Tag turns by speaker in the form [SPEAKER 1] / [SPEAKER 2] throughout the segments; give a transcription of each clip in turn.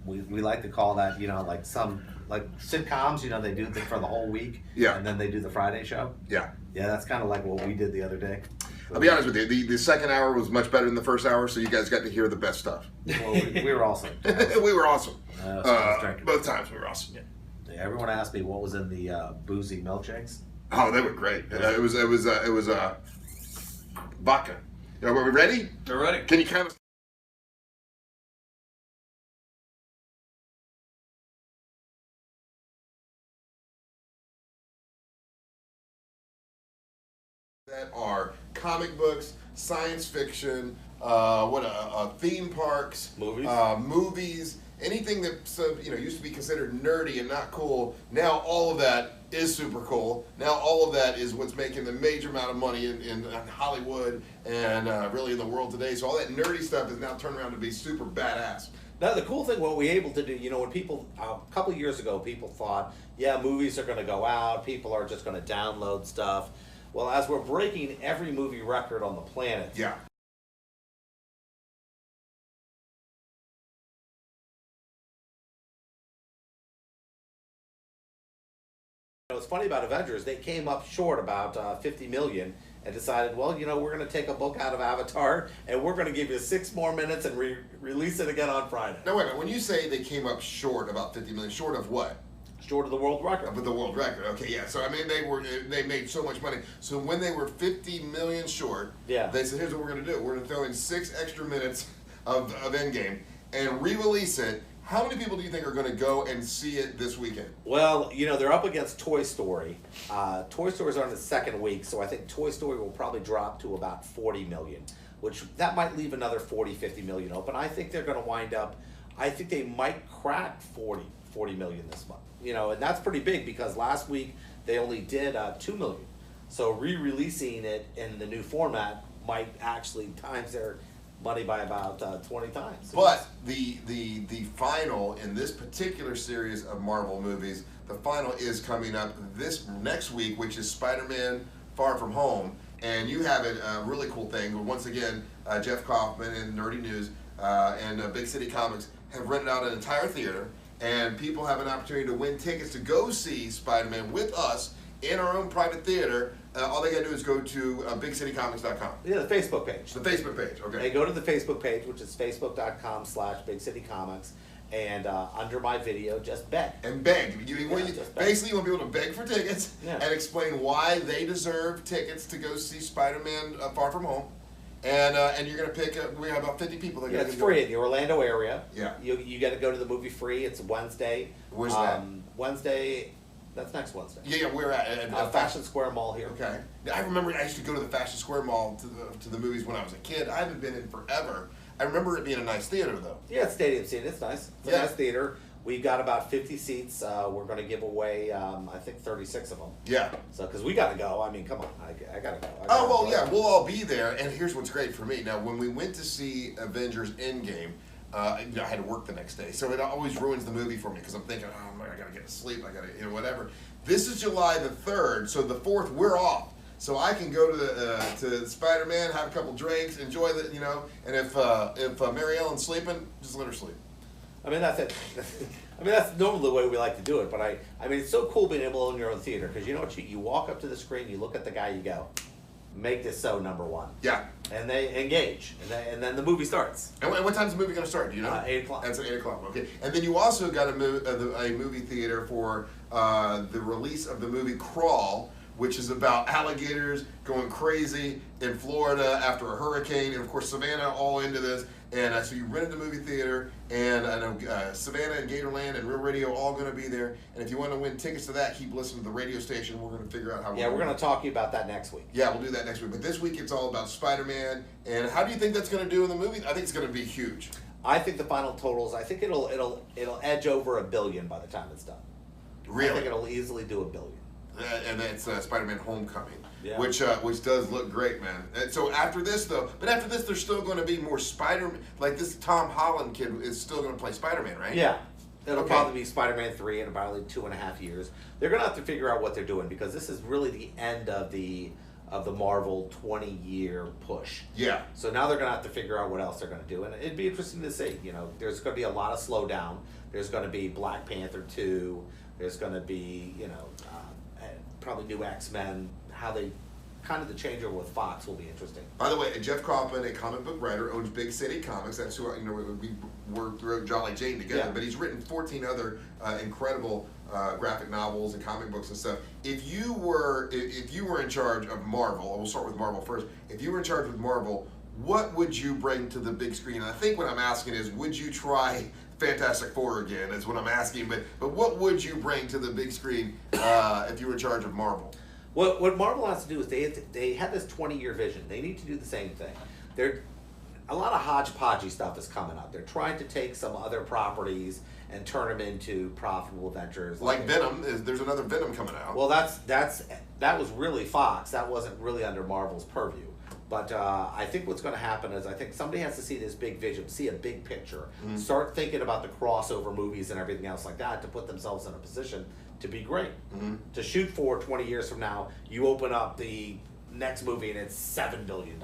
[SPEAKER 1] we like to call that, like some like sitcoms, they do it for the whole week.
[SPEAKER 2] Yeah.
[SPEAKER 1] And then they do the Friday show.
[SPEAKER 2] Yeah.
[SPEAKER 1] Yeah, that's kind of like what we did the other day.
[SPEAKER 2] I'll be honest with you, the second hour was much better than the first hour, so you guys got to hear the best stuff.
[SPEAKER 1] Well, we were awesome.
[SPEAKER 2] We were awesome.
[SPEAKER 1] So
[SPEAKER 2] Both times we were awesome.
[SPEAKER 1] Yeah, everyone asked me what was in the boozy milkshakes.
[SPEAKER 2] Oh, they were great. It was vodka. Are we ready?
[SPEAKER 3] We're ready.
[SPEAKER 2] Can you kind of that are comic books, science fiction, theme parks, movies, anything that used to be considered nerdy and not cool. Now all of that is super cool. Now all of that is what's making the major amount of money in Hollywood and really in the world today. So all that nerdy stuff is now turned around to be super badass.
[SPEAKER 1] Now, the cool thing, what we're able to do, when people, a couple of years ago, people thought, yeah, movies are going to go out, people are just going to download stuff. Well, as we're breaking every movie record on the planet.
[SPEAKER 2] Yeah.
[SPEAKER 1] What's funny about Avengers, they came up short about 50 million and decided, well, we're going to take a book out of Avatar and we're going to give you 6 more minutes and release it again on Friday.
[SPEAKER 2] Now, wait a minute. When you say they came up short about 50 million, short of what?
[SPEAKER 1] Short of the world record.
[SPEAKER 2] With the world record. Okay, yeah. So, I mean, they made so much money. So, when they were 50 million short,
[SPEAKER 1] yeah,
[SPEAKER 2] they said, here's what we're going to do. We're going to throw in 6 extra minutes of Endgame and re-release it. How many people do you think are going to go and see it this weekend?
[SPEAKER 1] Well, they're up against Toy Story. Toy Story's on the second week, so I think Toy Story will probably drop to about 40 million, which that might leave another 40, 50 million open. I think they're going to wind up, I think they might crack 40 million this month. And that's pretty big because last week they only did 2 million. So re-releasing it in the new format might actually times their money by about 20 times.
[SPEAKER 2] But the final in this particular series of Marvel movies, the final is coming up this next week, which is Spider-Man Far From Home. And you have a really cool thing. Once again, Jeff Kaufman and Nerdy News and Big City Comics have rented out an entire theater, and people have an opportunity to win tickets to go see Spider-Man with us in our own private theater. All they gotta do is go to bigcitycomics.com.
[SPEAKER 1] Yeah, the Facebook page.
[SPEAKER 2] The Facebook page, okay.
[SPEAKER 1] They go to the Facebook page, which is facebook.com/bigcitycomics, and under my video, just beg.
[SPEAKER 2] And beg. Basically, you want people to beg for tickets and explain why they deserve tickets to go see Spider-Man Far From Home. And you're going to pick, we have about 50 people.
[SPEAKER 1] Yeah, it's free in the Orlando area.
[SPEAKER 2] Yeah.
[SPEAKER 1] You got to go to the movie free. It's Wednesday.
[SPEAKER 2] Where's that?
[SPEAKER 1] Wednesday, that's next Wednesday.
[SPEAKER 2] Yeah, we're at
[SPEAKER 1] Fashion Square Mall here.
[SPEAKER 2] Okay. I remember I used to go to the Fashion Square Mall to the movies when I was a kid. I haven't been in forever. I remember it being a nice theater, though.
[SPEAKER 1] Yeah, it's stadium seating. It's nice. It's a nice theater. We've got about 50 seats. We're going to give away, I think, 36 of them.
[SPEAKER 2] Yeah.
[SPEAKER 1] So, because we got to go. I mean, come on. I got to go.
[SPEAKER 2] Yeah. We'll all be there. And here's what's great for me. Now, when we went to see Avengers Endgame, I had to work the next day. So it always ruins the movie for me because I'm thinking, I got to get to sleep. I got to, whatever. This is July the 3rd. So the 4th, we're off. So I can go to Spider-Man, have a couple drinks, enjoy the, and if Mary Ellen's sleeping, just let her sleep.
[SPEAKER 1] I mean, that's it. I mean, that's normally the way we like to do it, but I mean, it's so cool being able to own your own theater, because you know what, you walk up to the screen, you look at the guy, you go, make this so number one.
[SPEAKER 2] Yeah.
[SPEAKER 1] And they engage, and then the movie starts.
[SPEAKER 2] And what time's the movie going to start, do you know?
[SPEAKER 1] 8 o'clock.
[SPEAKER 2] That's at 8 o'clock, okay. And then you also got a movie theater for the release of the movie Crawl, which is about alligators going crazy in Florida after a hurricane, and of course Savannah all into this. And so you rented the movie theater, and I know Savannah and Gatorland and Real Radio all going to be there. And if you want to win tickets to that, keep listening to the radio station. We're going to figure out how.
[SPEAKER 1] Yeah, we're going to talk to you about that next week.
[SPEAKER 2] Yeah, we'll do that next week. But this week it's all about Spider-Man. And how do you think that's going to do in the movie? I think it's going to be huge.
[SPEAKER 1] I think the final totals. I think it'll edge over $1 billion by the time it's done.
[SPEAKER 2] Really?
[SPEAKER 1] I think it'll easily do $1 billion.
[SPEAKER 2] And that's Spider-Man Homecoming,
[SPEAKER 1] yeah.
[SPEAKER 2] which does look great, man. And so after this, there's still going to be more Spider-Man. Like this Tom Holland kid is still going to play Spider-Man, right?
[SPEAKER 1] Yeah. It'll probably be Spider-Man 3 in about 2.5 years. They're going to have to figure out what they're doing, because this is really the end of the of the Marvel 20-year push.
[SPEAKER 2] Yeah.
[SPEAKER 1] So now they're going to have to figure out what else they're going to do, and it'd be interesting to see. There's going to be a lot of slowdown. There's going to be Black Panther 2. There's going to be, probably new X-Men. How they kind of the changeover with Fox will be interesting.
[SPEAKER 2] By the way, Jeff Kaufman, a comic book writer, owns Big City Comics. That's who we wrote Jolly Jane together.
[SPEAKER 1] Yeah.
[SPEAKER 2] But he's written 14 other incredible graphic novels and comic books and stuff. If you were in charge of Marvel, we'll start with Marvel first. If you were in charge of Marvel, what would you bring to the big screen? And I think what I'm asking is, would you try Fantastic Four again? Is what I'm asking. But what would you bring to the big screen if you were in charge of Marvel?
[SPEAKER 1] What Marvel has to do is they have this 20-year vision. They need to do the same thing. A lot of hodgepodgey stuff is coming up. They're trying to take some other properties and turn them into profitable ventures.
[SPEAKER 2] Like Venom, there's another Venom coming out.
[SPEAKER 1] Well, that was really Fox. That wasn't really under Marvel's purview. But I think what's going to happen is I think somebody has to see this big vision, see a big picture, start thinking about the crossover movies and everything else like that to put themselves in a position to be great. To shoot for 20 years from now, you open up the next movie and it's $7 billion.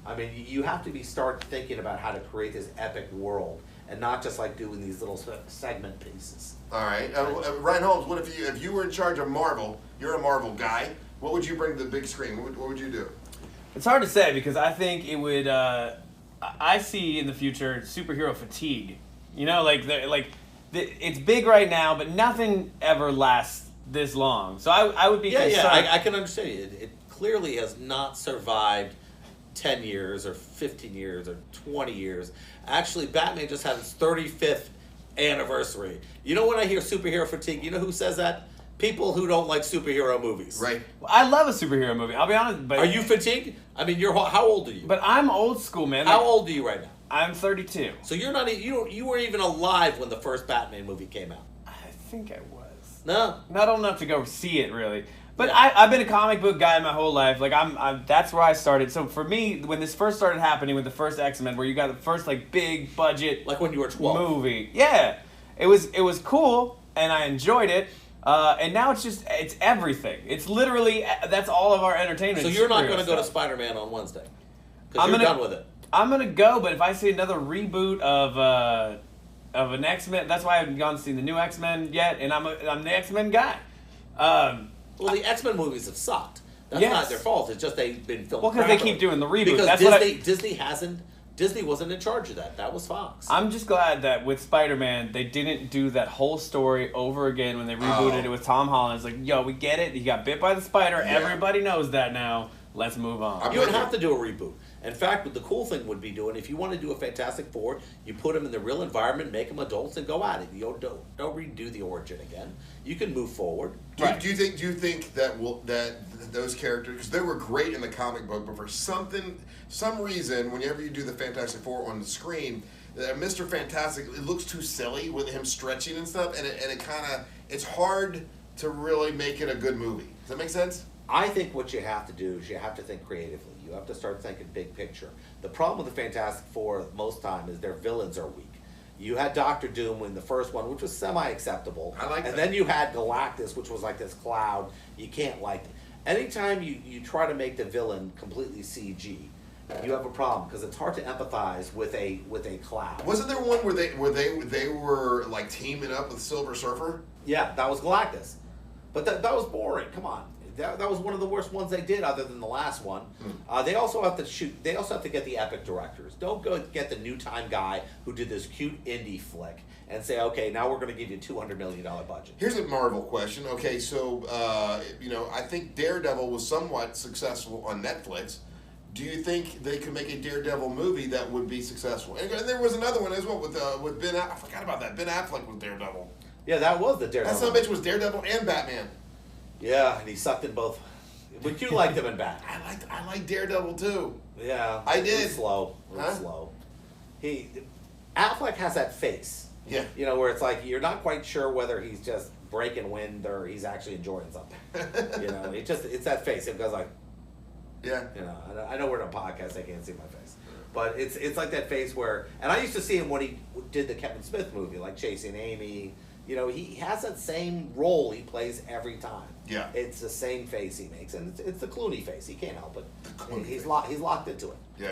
[SPEAKER 1] I mean, you have to start thinking about how to create this epic world and not just like doing these little segment pieces.
[SPEAKER 2] All right. Ryan Holmes, what if you were in charge of Marvel, you're a Marvel guy, what would you bring to the big screen? What would you do?
[SPEAKER 3] It's hard to say because I think it would. I see in the future superhero fatigue. It's big right now, but nothing ever lasts this long. So I would be concerned.
[SPEAKER 1] Yeah, I can understand it. It clearly has not survived 10 years or 15 years or 20 years. Actually, Batman just had its 35th anniversary. When I hear superhero fatigue, you know who says that? People who don't like superhero movies.
[SPEAKER 2] Right.
[SPEAKER 3] Well, I love a superhero movie. I'll be honest. But
[SPEAKER 1] are you fatigued? I mean, how old are you?
[SPEAKER 3] But I'm old school, man.
[SPEAKER 1] How old are you right now?
[SPEAKER 3] I'm 32.
[SPEAKER 1] So you're not. You weren't even alive when the first Batman movie came out.
[SPEAKER 3] I think I was.
[SPEAKER 1] No.
[SPEAKER 3] Not old enough to go see it, really. But yeah. I've been a comic book guy my whole life. Like that's where I started. So for me, when this first started happening with the first X-Men, where you got the first big budget,
[SPEAKER 1] like when you were 12,
[SPEAKER 3] movie, yeah, it was cool and I enjoyed it. And now it's everything. It's literally that's all of our entertainment.
[SPEAKER 1] So you're not going to go to Spider-Man on Wednesday because you're done with it.
[SPEAKER 3] I'm gonna go, but if I see another reboot of an X-Men, that's why I haven't gone to see the new X-Men yet, and I'm the X-Men guy.
[SPEAKER 1] Well, the X-Men movies have sucked. That's not their fault. It's just they've been filmed.
[SPEAKER 3] Well, because they keep doing the reboot.
[SPEAKER 1] Because Disney wasn't in charge of that. That was Fox.
[SPEAKER 3] I'm just glad that with Spider-Man, they didn't do that whole story over again when they rebooted it with Tom Holland. It's like, yo, we get it. He got bit by the spider. Yeah. Everybody knows that now. Let's move on.
[SPEAKER 1] You don't have to do a reboot. In fact, what the cool thing would be doing, if you want to do a Fantastic Four, you put them in the real environment, make them adults, and go at it. You don't redo the origin again. You can move forward.
[SPEAKER 2] Do you think that those characters, because they were great in the comic book, but for some reason, whenever you do the Fantastic Four on the screen, Mr. Fantastic, it looks too silly with him stretching and stuff, and it's hard to really make it a good movie. Does that make sense?
[SPEAKER 1] I think what you have to do is you have to think creatively. You have to start thinking big picture. The problem with the Fantastic Four most time is their villains are weak. You had Doctor Doom in the first one, which was semi-acceptable.
[SPEAKER 2] I like that.
[SPEAKER 1] And then you had Galactus, which was like this cloud. You can't like it. Anytime you try to make the villain completely CG, you have a problem because it's hard to empathize with a cloud.
[SPEAKER 2] Wasn't there one where they were like teaming up with Silver Surfer?
[SPEAKER 1] Yeah, that was Galactus. But that was boring. Come on. That was one of the worst ones they did, other than the last one. They also have to shoot. They also have to get the epic directors. Don't go get the new time guy who did this cute indie flick and say, okay, now we're going to give you a $200 million budget.
[SPEAKER 2] Here's a Marvel question. Okay, so I think Daredevil was somewhat successful on Netflix. Do you think they could make a Daredevil movie that would be successful? And there was another one as well with Ben. I forgot about that. Ben Affleck was Daredevil.
[SPEAKER 1] Yeah, that was the Daredevil.
[SPEAKER 2] That son of a bitch was Daredevil and Batman.
[SPEAKER 1] Yeah, and he sucked in both. But you liked him in Batman.
[SPEAKER 2] I like Daredevil too.
[SPEAKER 1] Yeah,
[SPEAKER 2] I did.
[SPEAKER 1] It was slow. Slow. Affleck has that face.
[SPEAKER 2] Yeah.
[SPEAKER 1] Where it's like you're not quite sure whether he's just breaking wind or he's actually enjoying something. It's that face. It goes like.
[SPEAKER 2] Yeah.
[SPEAKER 1] I know we're in a podcast. They can't see my face, but it's like that face where. And I used to see him when he did the Kevin Smith movie, like Chasing Amy. You know, he has that same role he plays every time.
[SPEAKER 2] Yeah.
[SPEAKER 1] It's the same face he makes, and it's the Clooney face. He can't help it. He's
[SPEAKER 2] face.
[SPEAKER 1] he's locked into it.
[SPEAKER 2] Yeah.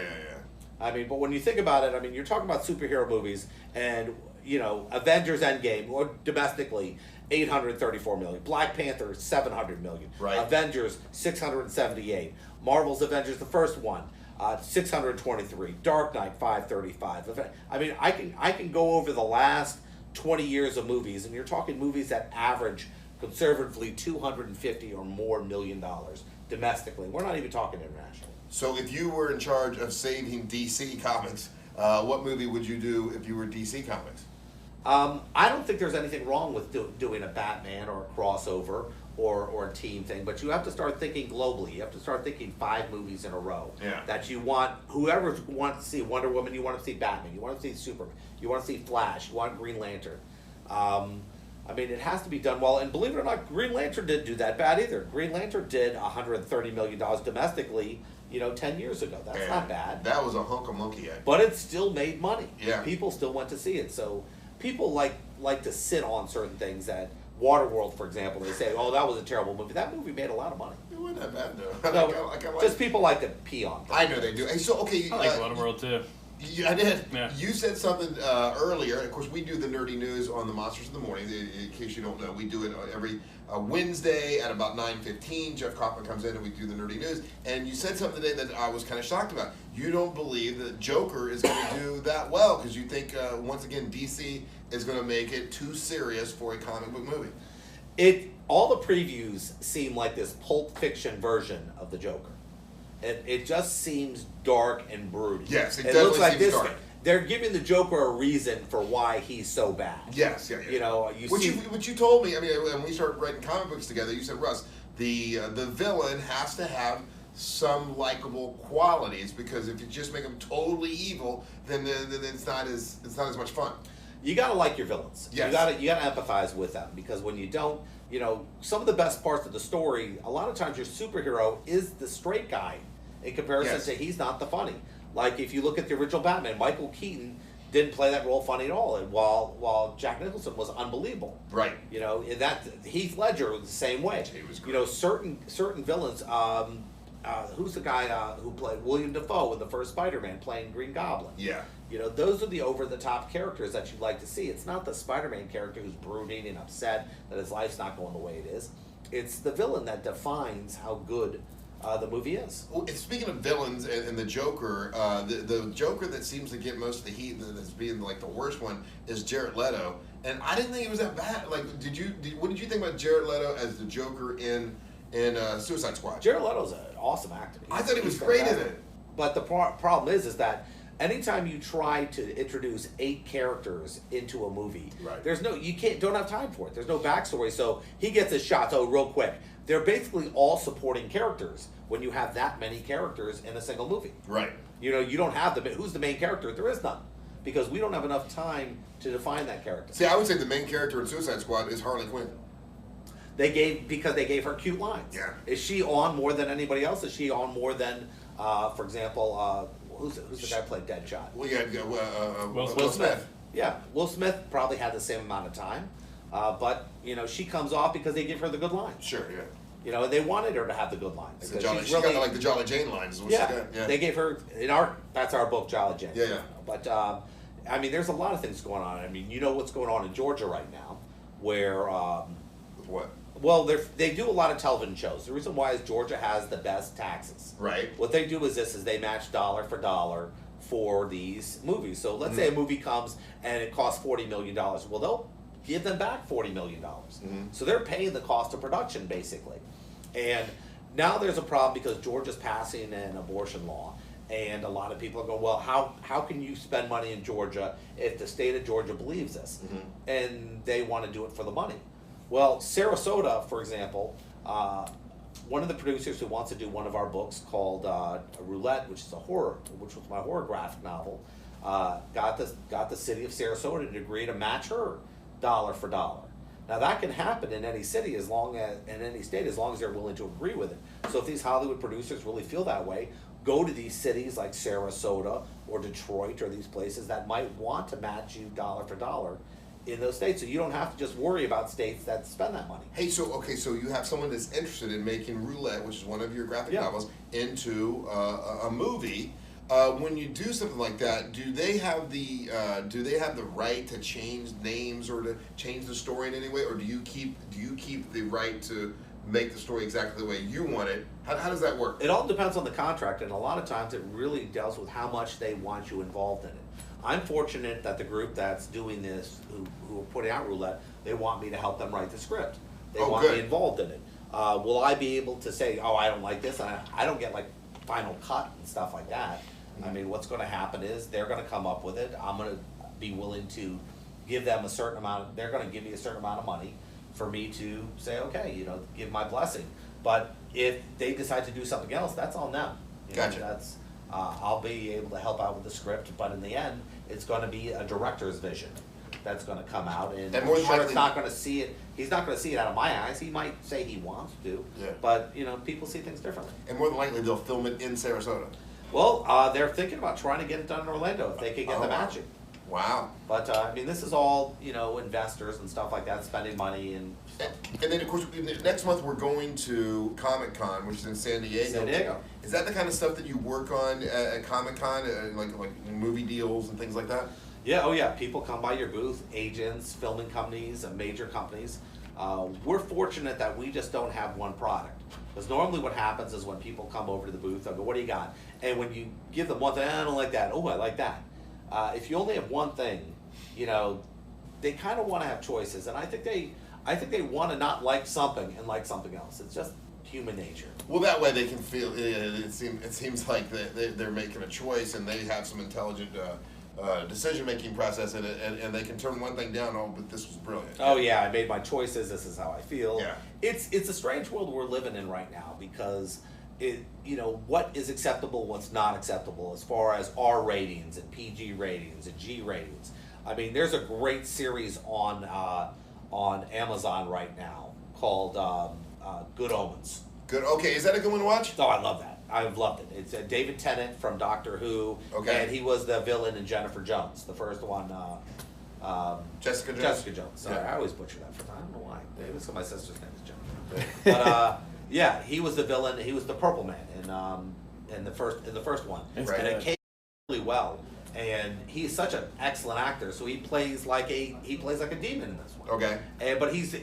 [SPEAKER 1] I mean, but when you think about it, I mean, you're talking about superhero movies, and you know, Avengers Endgame, or domestically, 834 million. Black Panther, 700 million.
[SPEAKER 2] Right.
[SPEAKER 1] Avengers, 678. Marvel's Avengers, the first one, 623. Dark Knight, 535. I mean, I can go over the last 20 years of movies, and you're talking movies that average conservatively 250 or more million dollars domestically. We're not even talking international.
[SPEAKER 2] So if you were in charge of saving DC Comics, what movie would you do if you were DC Comics?
[SPEAKER 1] I don't think there's anything wrong with doing a Batman or a crossover or a team thing, but you have to start thinking globally. You have to start thinking 5 movies in a row.
[SPEAKER 2] Yeah.
[SPEAKER 1] That you want, whoever wants to see Wonder Woman, you want to see Batman, you want to see Superman, you want to see Flash, you want Green Lantern. I mean, it has to be done well, and believe it or not, Green Lantern didn't do that bad either. Green Lantern did $130 million domestically, 10 years ago. That's not bad.
[SPEAKER 2] That was a hunk of monkey egg.
[SPEAKER 1] But it still made money.
[SPEAKER 2] Yeah.
[SPEAKER 1] People still went to see it. So people like to sit on certain things. That Waterworld, for example, they say, oh, that was a terrible movie. That movie made a lot of money.
[SPEAKER 2] It wasn't that bad, though.
[SPEAKER 1] No, just people like to pee on things.
[SPEAKER 2] I know they do. Hey, so, okay.
[SPEAKER 3] I like Waterworld too.
[SPEAKER 2] Yeah, I did.
[SPEAKER 3] Yeah.
[SPEAKER 2] You said something earlier. Of course, we do the nerdy news on the Monsters in the Morning. In case you don't know, we do it every Wednesday at about 9:15. Jeff Kaufman comes in and we do the nerdy news. And you said something today that I was kind of shocked about. You don't believe that Joker is going to do that well because you think once again DC is going to make it too serious for a comic book movie.
[SPEAKER 1] All the previews seem like this Pulp Fiction version of the Joker. It just seems dark and broody.
[SPEAKER 2] Yes, it
[SPEAKER 1] looks
[SPEAKER 2] definitely
[SPEAKER 1] like
[SPEAKER 2] seems
[SPEAKER 1] this.
[SPEAKER 2] dark.
[SPEAKER 1] They're giving the Joker a reason for why he's so bad.
[SPEAKER 2] Yes, yeah. Which you told me. I mean, when we started writing comic books together, you said, Russ, the villain has to have some likable qualities because if you just make him totally evil, then it's not as much fun.
[SPEAKER 1] You gotta like your villains.
[SPEAKER 2] Yes.
[SPEAKER 1] You gotta empathize with them because when you don't, some of the best parts of the story, a lot of times your superhero is the straight guy in comparison to he's not the funny. Like if you look at the original Batman, Michael Keaton didn't play that role funny at all, and while Jack Nicholson was unbelievable.
[SPEAKER 2] Right.
[SPEAKER 1] In that Heath Ledger was the same way.
[SPEAKER 2] He was great.
[SPEAKER 1] Certain villains. Who's the guy who played William Dafoe in the first Spider-Man playing Green Goblin?
[SPEAKER 2] Yeah.
[SPEAKER 1] Those are the over-the-top characters that you'd like to see. It's not the Spider-Man character who's brooding and upset that his life's not going the way it is. It's the villain that defines how good the movie is.
[SPEAKER 2] Well, speaking of villains and the Joker, the Joker that seems to get most of the heat, that's being like the worst one, is Jared Leto. And I didn't think he was that bad. Like, what did you think about Jared Leto as the Joker in Suicide Squad?
[SPEAKER 1] Jared Leto's an awesome actor.
[SPEAKER 2] I thought he was great in it.
[SPEAKER 1] But the problem is that anytime you try to introduce 8 characters into a movie,
[SPEAKER 2] right.
[SPEAKER 1] Don't have time for it. There's no backstory. So he gets his shots. Oh, real quick. They're basically all supporting characters when you have that many characters in a single movie.
[SPEAKER 2] Right.
[SPEAKER 1] You don't have who's the main character? There is none. Because we don't have enough time to define that character.
[SPEAKER 2] See, I would say the main character in Suicide Squad is Harley Quinn.
[SPEAKER 1] Because they gave her cute lines.
[SPEAKER 2] Yeah.
[SPEAKER 1] Is she on more than anybody else? Is she on more than, for example, who's the guy who played Deadshot?
[SPEAKER 2] Well, yeah,
[SPEAKER 3] Will
[SPEAKER 2] Smith.
[SPEAKER 1] Yeah, Will Smith probably had the same amount of time, but she comes off because they give her the good lines.
[SPEAKER 2] Sure, yeah.
[SPEAKER 1] They wanted her to have the good lines.
[SPEAKER 2] She got like the Jolly Jane lines.
[SPEAKER 1] Yeah, they gave her that's our book, Jolly Jane.
[SPEAKER 2] Yeah.
[SPEAKER 1] But I mean, there's a lot of things going on. I mean, what's going on in Georgia right now, where
[SPEAKER 2] what?
[SPEAKER 1] Well, they do a lot of television shows. The reason why is Georgia has the best taxes.
[SPEAKER 2] Right.
[SPEAKER 1] What they do is they match dollar for dollar for these movies. So let's say a movie comes and it costs $40 million. Well, they'll give them back $40 million. So they're paying the cost of production, basically. And now there's a problem because Georgia's passing an abortion law. And a lot of people are going, well, how can you spend money in Georgia if the state of Georgia believes this? And they want to do it for the money. Well, Sarasota, for example, one of the producers who wants to do one of our books called Roulette, which was my horror graphic novel, got the city of Sarasota to agree to match her dollar for dollar. Now that can happen in any city in any state as long as they're willing to agree with it. So if these Hollywood producers really feel that way, go to these cities like Sarasota or Detroit or these places that might want to match you dollar for dollar, in those states, so you don't have to just worry about states that spend that money.
[SPEAKER 2] Hey, so you have someone that's interested in making Roulette, which is one of your graphic novels, into a movie. When you do something like that, do they have the right to change names or to change the story in any way, or do you keep the right to make the story exactly the way you want it? How does that work?
[SPEAKER 1] It all depends on the contract, and a lot of times it really deals with how much they want you involved in it. I'm fortunate that the group that's doing this, who are putting out Roulette, they want me to help them write the script. They want me involved in it. Will I be able to say, oh, I don't like this? And I don't get like final cut and stuff like that. I mean, what's going to happen is they're going to come up with it. I'm going to be willing to give them a certain amount. They're going to give me a certain amount of money for me to say, okay, you know, give my blessing. But if they decide to do something else, that's on them. You know,
[SPEAKER 2] Gotcha.
[SPEAKER 1] that's I'll be able to help out with the script, but in the end, it's going to be a director's vision that's going to come out, and
[SPEAKER 2] more than
[SPEAKER 1] I'm sure
[SPEAKER 2] likely,
[SPEAKER 1] it's not going to see it. He's not going to see it out of my eyes. He might say he wants to, but you know, people see things differently.
[SPEAKER 2] And more than likely, they'll film it in Sarasota.
[SPEAKER 1] Well, they're thinking about trying to get it done in Orlando if they can get the matching.
[SPEAKER 2] Wow.
[SPEAKER 1] But I mean, this is all, you know, investors and stuff like that spending money and stuff.
[SPEAKER 2] And then, of course, next month we're going to Comic-Con, which is in San Diego.
[SPEAKER 1] San Diego.
[SPEAKER 2] Is that the kind of stuff that you work on at Comic-Con, like movie deals and things like that?
[SPEAKER 1] Yeah, oh yeah. People come by your booth, agents, filming companies, major companies. We're fortunate that we just don't have one product. Because normally what happens is when people come over to the booth, they'll go, what do you got? And when you give them one thing, I don't like that. Oh, I like that. If you only have one thing, you know, they kind of want to have choices. And I think they want to not like something and like something else. It's just human nature.
[SPEAKER 2] Well, that way they can feel, it seems like they're making a choice and they have some intelligent decision-making process in it, and they can turn one thing down, oh, but this was brilliant.
[SPEAKER 1] Oh yeah, I made my choices, this is how I feel.
[SPEAKER 2] Yeah.
[SPEAKER 1] It's a strange world we're living in right now, because you know, what is acceptable, what's not acceptable as far as R ratings and PG ratings and G ratings. I mean, there's a great series on Amazon right now called Good Omens.
[SPEAKER 2] Good. Okay, is that a good one to watch?
[SPEAKER 1] Oh, I love that. I've loved it. It's David Tennant from Doctor Who, and he was the villain in Jennifer Jones, the first one.
[SPEAKER 2] Jessica Jones.
[SPEAKER 1] Jessica Jones. Sorry,
[SPEAKER 2] Yeah.
[SPEAKER 1] I always butcher that for time. I don't know why. Maybe it's 'cause my sister's name is Jennifer. But yeah, he was the villain. He was the Purple Man in the first one,
[SPEAKER 3] It's
[SPEAKER 1] and it
[SPEAKER 3] good.
[SPEAKER 1] came really well. And he's such an excellent actor, so he plays like a demon in this one.
[SPEAKER 2] Okay.
[SPEAKER 1] But he's a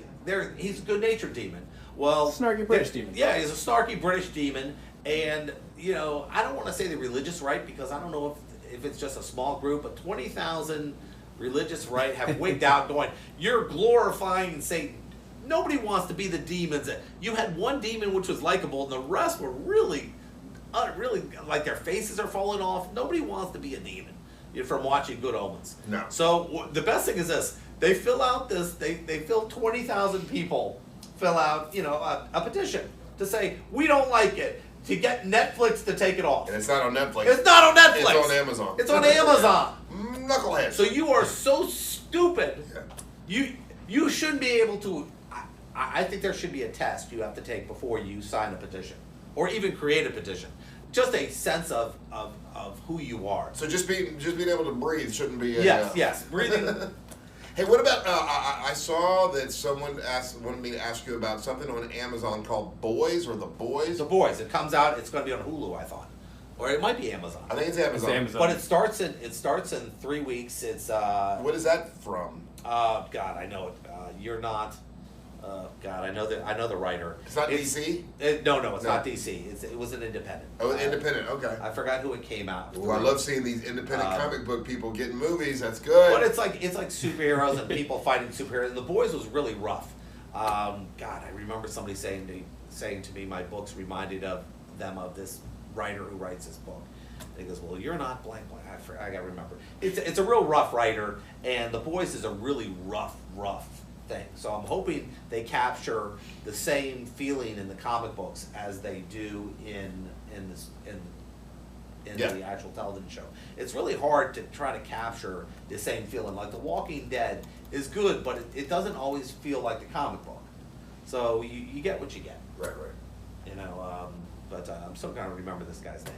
[SPEAKER 1] good-natured demon. Well,
[SPEAKER 3] Snarky British demon.
[SPEAKER 1] Yeah, he's a snarky British demon, and you know, I don't want to say the religious right, because I don't know if it's just a small group, but 20,000 religious right have wigged out, going, "You're glorifying Satan." Nobody wants to be the demons. You had one demon which was likable, and the rest were really like their faces are falling off. Nobody wants to be a demon from watching Good Omens.
[SPEAKER 2] No.
[SPEAKER 1] So the best thing is this: they fill out this. They fill 20,000 people fill out, you know, a petition to say we don't like it, to get Netflix to take it off.
[SPEAKER 2] And it's not on Netflix.
[SPEAKER 1] It's not on Netflix.
[SPEAKER 2] It's on Amazon.
[SPEAKER 1] It's on Amazon.
[SPEAKER 2] Knucklehead.
[SPEAKER 1] So you are so stupid.
[SPEAKER 2] Yeah.
[SPEAKER 1] You shouldn't be able to. I think there should be a test you have to take before you sign a petition, or even create a petition. Just a sense of who you are.
[SPEAKER 2] So just being able to breathe shouldn't be.
[SPEAKER 1] Yes, breathing.
[SPEAKER 2] Hey, what about? I saw that someone wanted me to ask you about something on Amazon called Boys or The Boys.
[SPEAKER 1] The Boys. It comes out. It's going to be on Hulu, I thought, or it might be Amazon.
[SPEAKER 2] I think it's Amazon.
[SPEAKER 3] It's Amazon.
[SPEAKER 1] But it starts in 3 weeks. It's
[SPEAKER 2] What is that from?
[SPEAKER 1] God, I know it. You're not. God, I know the writer.
[SPEAKER 2] It's not DC?
[SPEAKER 1] No, it's not DC. It was an independent.
[SPEAKER 2] Oh, independent. Okay.
[SPEAKER 1] I forgot who it came out.
[SPEAKER 2] Well, I love seeing these independent comic book people getting movies. That's good.
[SPEAKER 1] But it's like superheroes and people fighting superheroes. And The Boys was really rough. God, I remember somebody saying to me, my books reminded them of this writer who writes this book. And he goes, well, you're not blank. I gotta remember. It's a real rough writer, and The Boys is a really rough thing. So I'm hoping they capture the same feeling in the comic books as they do in the actual television show. It's really hard to try to capture the same feeling. Like The Walking Dead is good, but it doesn't always feel like the comic book. So you get what you get.
[SPEAKER 2] Right.
[SPEAKER 1] You know, but I'm still gonna remember this guy's name.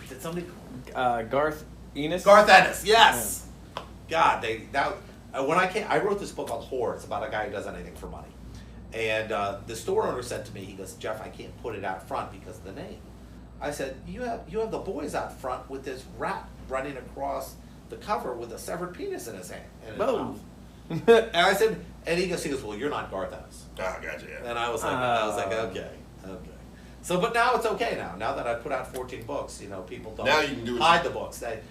[SPEAKER 1] Did somebody?
[SPEAKER 3] Garth Ennis.
[SPEAKER 1] Garth Ennis. Yes. God, when I wrote this book called Horror. It's about a guy who does anything for money. And the store owner said to me, he goes, Jeff, I can't put it out front because of the name. I said, you have the boys out front with this rat running across the cover with a severed penis in his hand. And, and I said, and he goes, well, you're not Garth Ennis.
[SPEAKER 2] Ah, gotcha. Yeah.
[SPEAKER 1] And I was like, okay. So, but now it's okay now that I put out 14 books, people don't
[SPEAKER 2] now you can do
[SPEAKER 1] hide the books. And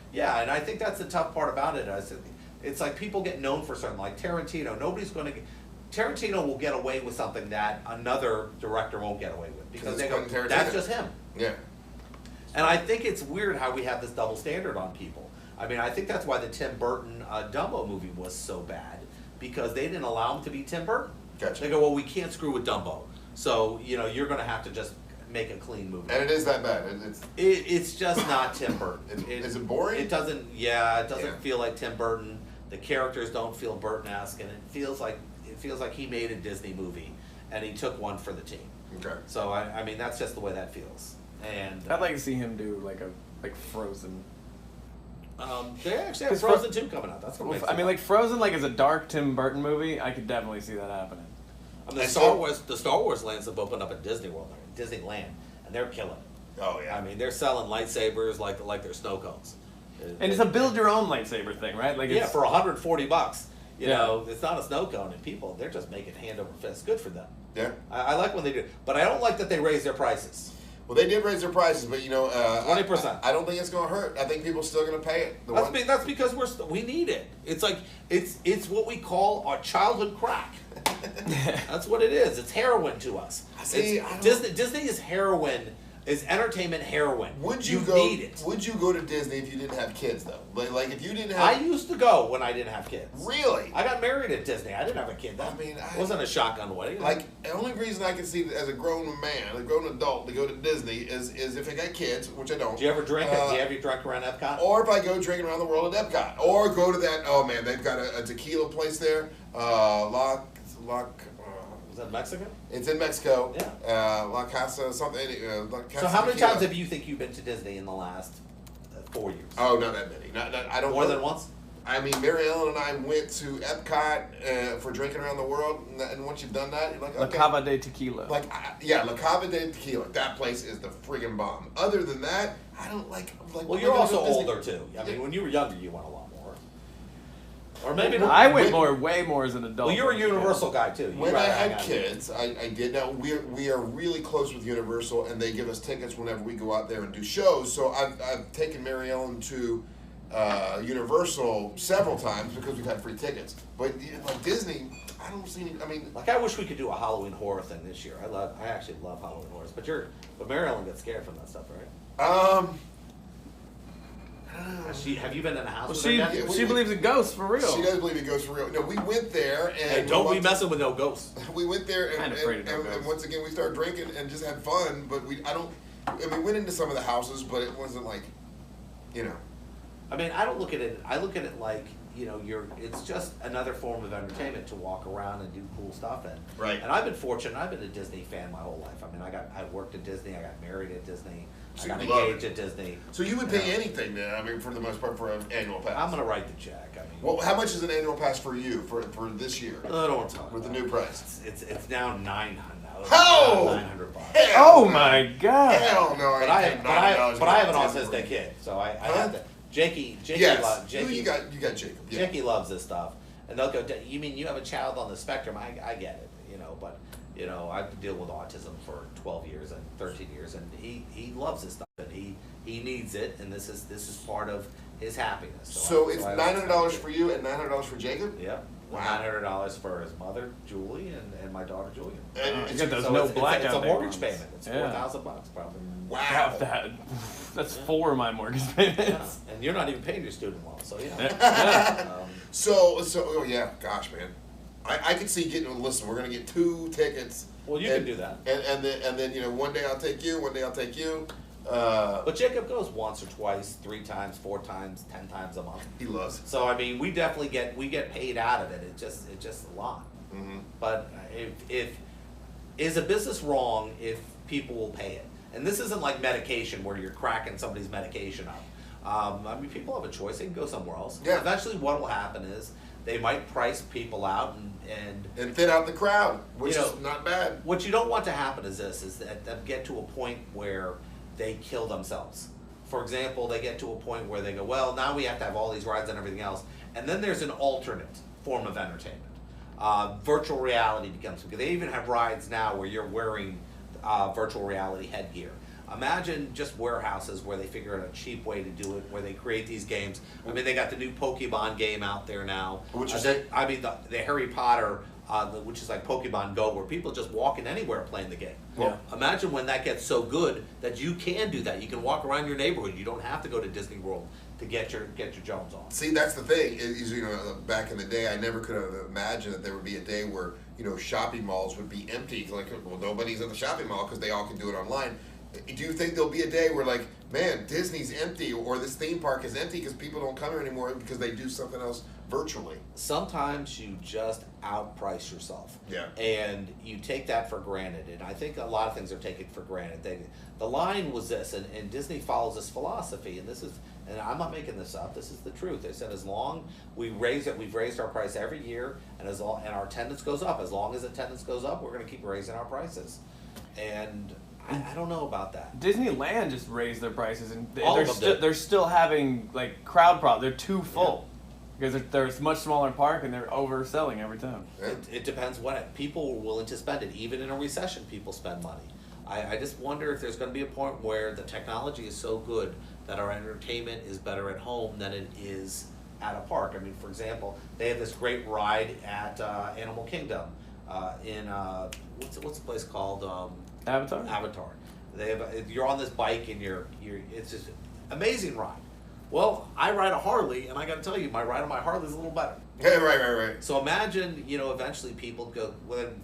[SPEAKER 1] I think that's the tough part about it. I said, it's like people get known for something, like Tarantino. Tarantino will get away with something that another director won't get away with because they go, that's just him.
[SPEAKER 2] Yeah.
[SPEAKER 1] And I think it's weird how we have this double standard on people. I mean, I think that's why the Tim Burton Dumbo movie was so bad, because they didn't allow him to be Tim Burton.
[SPEAKER 2] Gotcha.
[SPEAKER 1] They go, well, we can't screw with Dumbo, so you're going to have to just make a clean movie.
[SPEAKER 2] And it is that bad.
[SPEAKER 1] It's just not Tim Burton.
[SPEAKER 2] Is it boring?
[SPEAKER 1] It doesn't. Yeah, it doesn't feel like Tim Burton. The characters don't feel Burton-esque, and it feels like he made a Disney movie, and he took one for the team.
[SPEAKER 2] Okay.
[SPEAKER 1] So I mean, that's just the way that feels. And
[SPEAKER 3] I'd like to see him do like Frozen.
[SPEAKER 1] They actually have Frozen 2 coming out. That's what
[SPEAKER 3] I mean, like Frozen, like as a dark Tim Burton movie, I could definitely see that happening.
[SPEAKER 1] The Star Wars lands have opened up at Disney World, Disneyland, and they're killing it.
[SPEAKER 2] Oh yeah.
[SPEAKER 1] I mean, they're selling lightsabers like they're snow cones.
[SPEAKER 3] And it's a build your own lightsaber thing, right? Like
[SPEAKER 1] for $140, it's not a snow cone, and they're just making hand over fist. Good for them.
[SPEAKER 2] Yeah.
[SPEAKER 1] I like when they do, but I don't like that they raise their prices.
[SPEAKER 2] Well, they did raise their prices, but
[SPEAKER 1] 20%.
[SPEAKER 2] I don't think it's going to hurt. I think people are still going to pay it.
[SPEAKER 1] That's because we need it. It's like it's what we call our childhood crack. That's what it is. It's heroin to us.
[SPEAKER 2] See,
[SPEAKER 1] Disney is heroin. Is entertainment heroin. Need it.
[SPEAKER 2] Would you go to Disney if you didn't have kids, though? Like if you didn't have...
[SPEAKER 1] I used to go when I didn't have kids.
[SPEAKER 2] Really?
[SPEAKER 1] I got married at Disney. I didn't have a kid then. It wasn't a shotgun wedding.
[SPEAKER 2] Like, the only reason I can see as a grown man, a grown adult, to go to Disney is if I got kids, which I don't.
[SPEAKER 1] Do you ever drink? Do you ever drink around Epcot?
[SPEAKER 2] Or if I go drinking around the world at Epcot. Or go to that, oh man, they've got a tequila place there.
[SPEAKER 1] Is that Mexican?
[SPEAKER 2] It's in Mexico.
[SPEAKER 1] Yeah.
[SPEAKER 2] La Casa something. La Casa
[SPEAKER 1] so how many
[SPEAKER 2] Tequila.
[SPEAKER 1] times have you think you've been to Disney in the last 4 years?
[SPEAKER 2] Oh, not that many. Not I don't.
[SPEAKER 1] More than once?
[SPEAKER 2] I mean, Mary Ellen and I went to Epcot for drinking around the world, and once you've done that, you're like, okay.
[SPEAKER 3] La Cava de Tequila.
[SPEAKER 2] La Cava de Tequila. That place is the friggin' bomb. Other than that, I don't like.
[SPEAKER 1] Well, you're also older too. I mean, when you were younger, you went a lot more. Or maybe
[SPEAKER 3] I went way more as an adult.
[SPEAKER 1] Well, you're a Universal guy too.
[SPEAKER 2] When I had kids, I did. Now we are really close with Universal, and they give us tickets whenever we go out there and do shows. So I've taken Mary Ellen to Universal several times because we've had free tickets. But like Disney, I don't see any. I mean,
[SPEAKER 1] like I wish we could do a Halloween horror thing this year. I actually love Halloween horrors. But Mary Ellen gets scared from that stuff, right? Have you been in a house with her yet?
[SPEAKER 3] She believes in ghosts for real.
[SPEAKER 2] She does believe in ghosts for real. No, we went there and...
[SPEAKER 1] Hey, don't be messing with no ghosts.
[SPEAKER 2] We went there
[SPEAKER 3] and
[SPEAKER 2] once again we started drinking and just had fun, but we went into some of the houses, but it wasn't like,
[SPEAKER 1] I mean, I don't look at it, I look at it like, it's just another form of entertainment to walk around and do cool stuff in.
[SPEAKER 2] Right.
[SPEAKER 1] And I've been fortunate, I've been a Disney fan my whole life. I mean, I worked at Disney, I got married at Disney.
[SPEAKER 2] So
[SPEAKER 1] I got engaged at Disney.
[SPEAKER 2] So you would pay anything then, I mean, for the most part, for an annual pass?
[SPEAKER 1] I'm going to write the check. I mean,
[SPEAKER 2] well, how much is an annual pass for you for this year?
[SPEAKER 1] I don't want to talk
[SPEAKER 2] with
[SPEAKER 1] about
[SPEAKER 2] the new price.
[SPEAKER 1] It's now $900.
[SPEAKER 2] Oh!
[SPEAKER 1] $900.
[SPEAKER 3] Oh my God!
[SPEAKER 2] Hell no!
[SPEAKER 1] But I have an autistic kid, so I have to. Jakey
[SPEAKER 2] yes.
[SPEAKER 1] Jakey.
[SPEAKER 2] You got Jacob. Yeah.
[SPEAKER 1] Jakey loves this stuff, and they'll go. You mean you have a child on the spectrum? I get it, but I've dealt with autism for 12 years and 13 years, and he loves this stuff, and he needs it, and this is part of his happiness.
[SPEAKER 2] So it's $900 for you and $900 for Jacob.
[SPEAKER 1] Yeah. Wow. $900 for his mother, Julie, and my daughter, Julia.
[SPEAKER 3] It's a
[SPEAKER 1] mortgage payment. It's $4,000 probably.
[SPEAKER 2] Wow.
[SPEAKER 3] That's 4 of my mortgage payments.
[SPEAKER 1] Yeah. And you're not even paying your student loan, so yeah.
[SPEAKER 2] Oh yeah, gosh, man. I could see listen, we're gonna get 2 tickets.
[SPEAKER 1] Well, you can do that.
[SPEAKER 2] And then one day I'll take you, one day I'll take you.
[SPEAKER 1] But Jacob goes once or twice, 3 times, 4 times, 10 times a month.
[SPEAKER 2] He loves it.
[SPEAKER 1] So I mean, we definitely get paid out of it. It's just a lot.
[SPEAKER 2] Mm-hmm.
[SPEAKER 1] But if is a business wrong if people will pay it? And this isn't like medication where you're cracking somebody's medication up. I mean, people have a choice. They can go somewhere else.
[SPEAKER 2] Yeah.
[SPEAKER 1] Eventually, what will happen is they might price people out
[SPEAKER 2] and thin out the crowd, which
[SPEAKER 1] you know,
[SPEAKER 2] is not bad.
[SPEAKER 1] What you don't want to happen is that them get to a point where they kill themselves. For example, they get to a point where they go, well, now we have to have all these rides and everything else, and then there's an alternate form of entertainment. Virtual reality becomes, because they even have rides now where you're wearing virtual reality headgear. Imagine just warehouses where they figure out a cheap way to do it, where they create these games. I mean, they got the new Pokemon game out there now.
[SPEAKER 2] Which is
[SPEAKER 1] the Harry Potter, which is like Pokemon Go, where people just walking anywhere playing the game.
[SPEAKER 3] Yeah.
[SPEAKER 1] Imagine when that gets so good that you can do that. You can walk around your neighborhood. You don't have to go to Disney World to get your Jones on.
[SPEAKER 2] See, that's the thing. Is back in the day, I never could have imagined that there would be a day where shopping malls would be empty. Like, well, nobody's at the shopping mall because they all can do it online. Do you think there'll be a day where, like, man, Disney's empty or this theme park is empty because people don't come here anymore because they do something else virtually?
[SPEAKER 1] Sometimes you just outprice yourself.
[SPEAKER 2] Yeah.
[SPEAKER 1] And you take that for granted. And I think a lot of things are taken for granted. The line was this, and Disney follows this philosophy, and I'm not making this up, this is the truth. They said as long we've raised our price every year, and our attendance goes up. As long as attendance goes up, we're going to keep raising our prices. And I don't know about that.
[SPEAKER 3] Disneyland just raised their prices, and they're still having like crowd problems. They're too full because they're a much smaller park, and they're overselling every time.
[SPEAKER 2] Yeah.
[SPEAKER 1] It depends what people are willing to spend it. Even in a recession, people spend money. I just wonder if there's going to be a point where the technology is so good that our entertainment is better at home than it is at a park. I mean, for example, they have this great ride at Animal Kingdom in what's the place called? Avatar. You're on this bike and it's just amazing ride. Well, I ride a Harley, and I got to tell you, my ride on my Harley is a little better.
[SPEAKER 2] Yeah, right.
[SPEAKER 1] So imagine, eventually people go, well, then,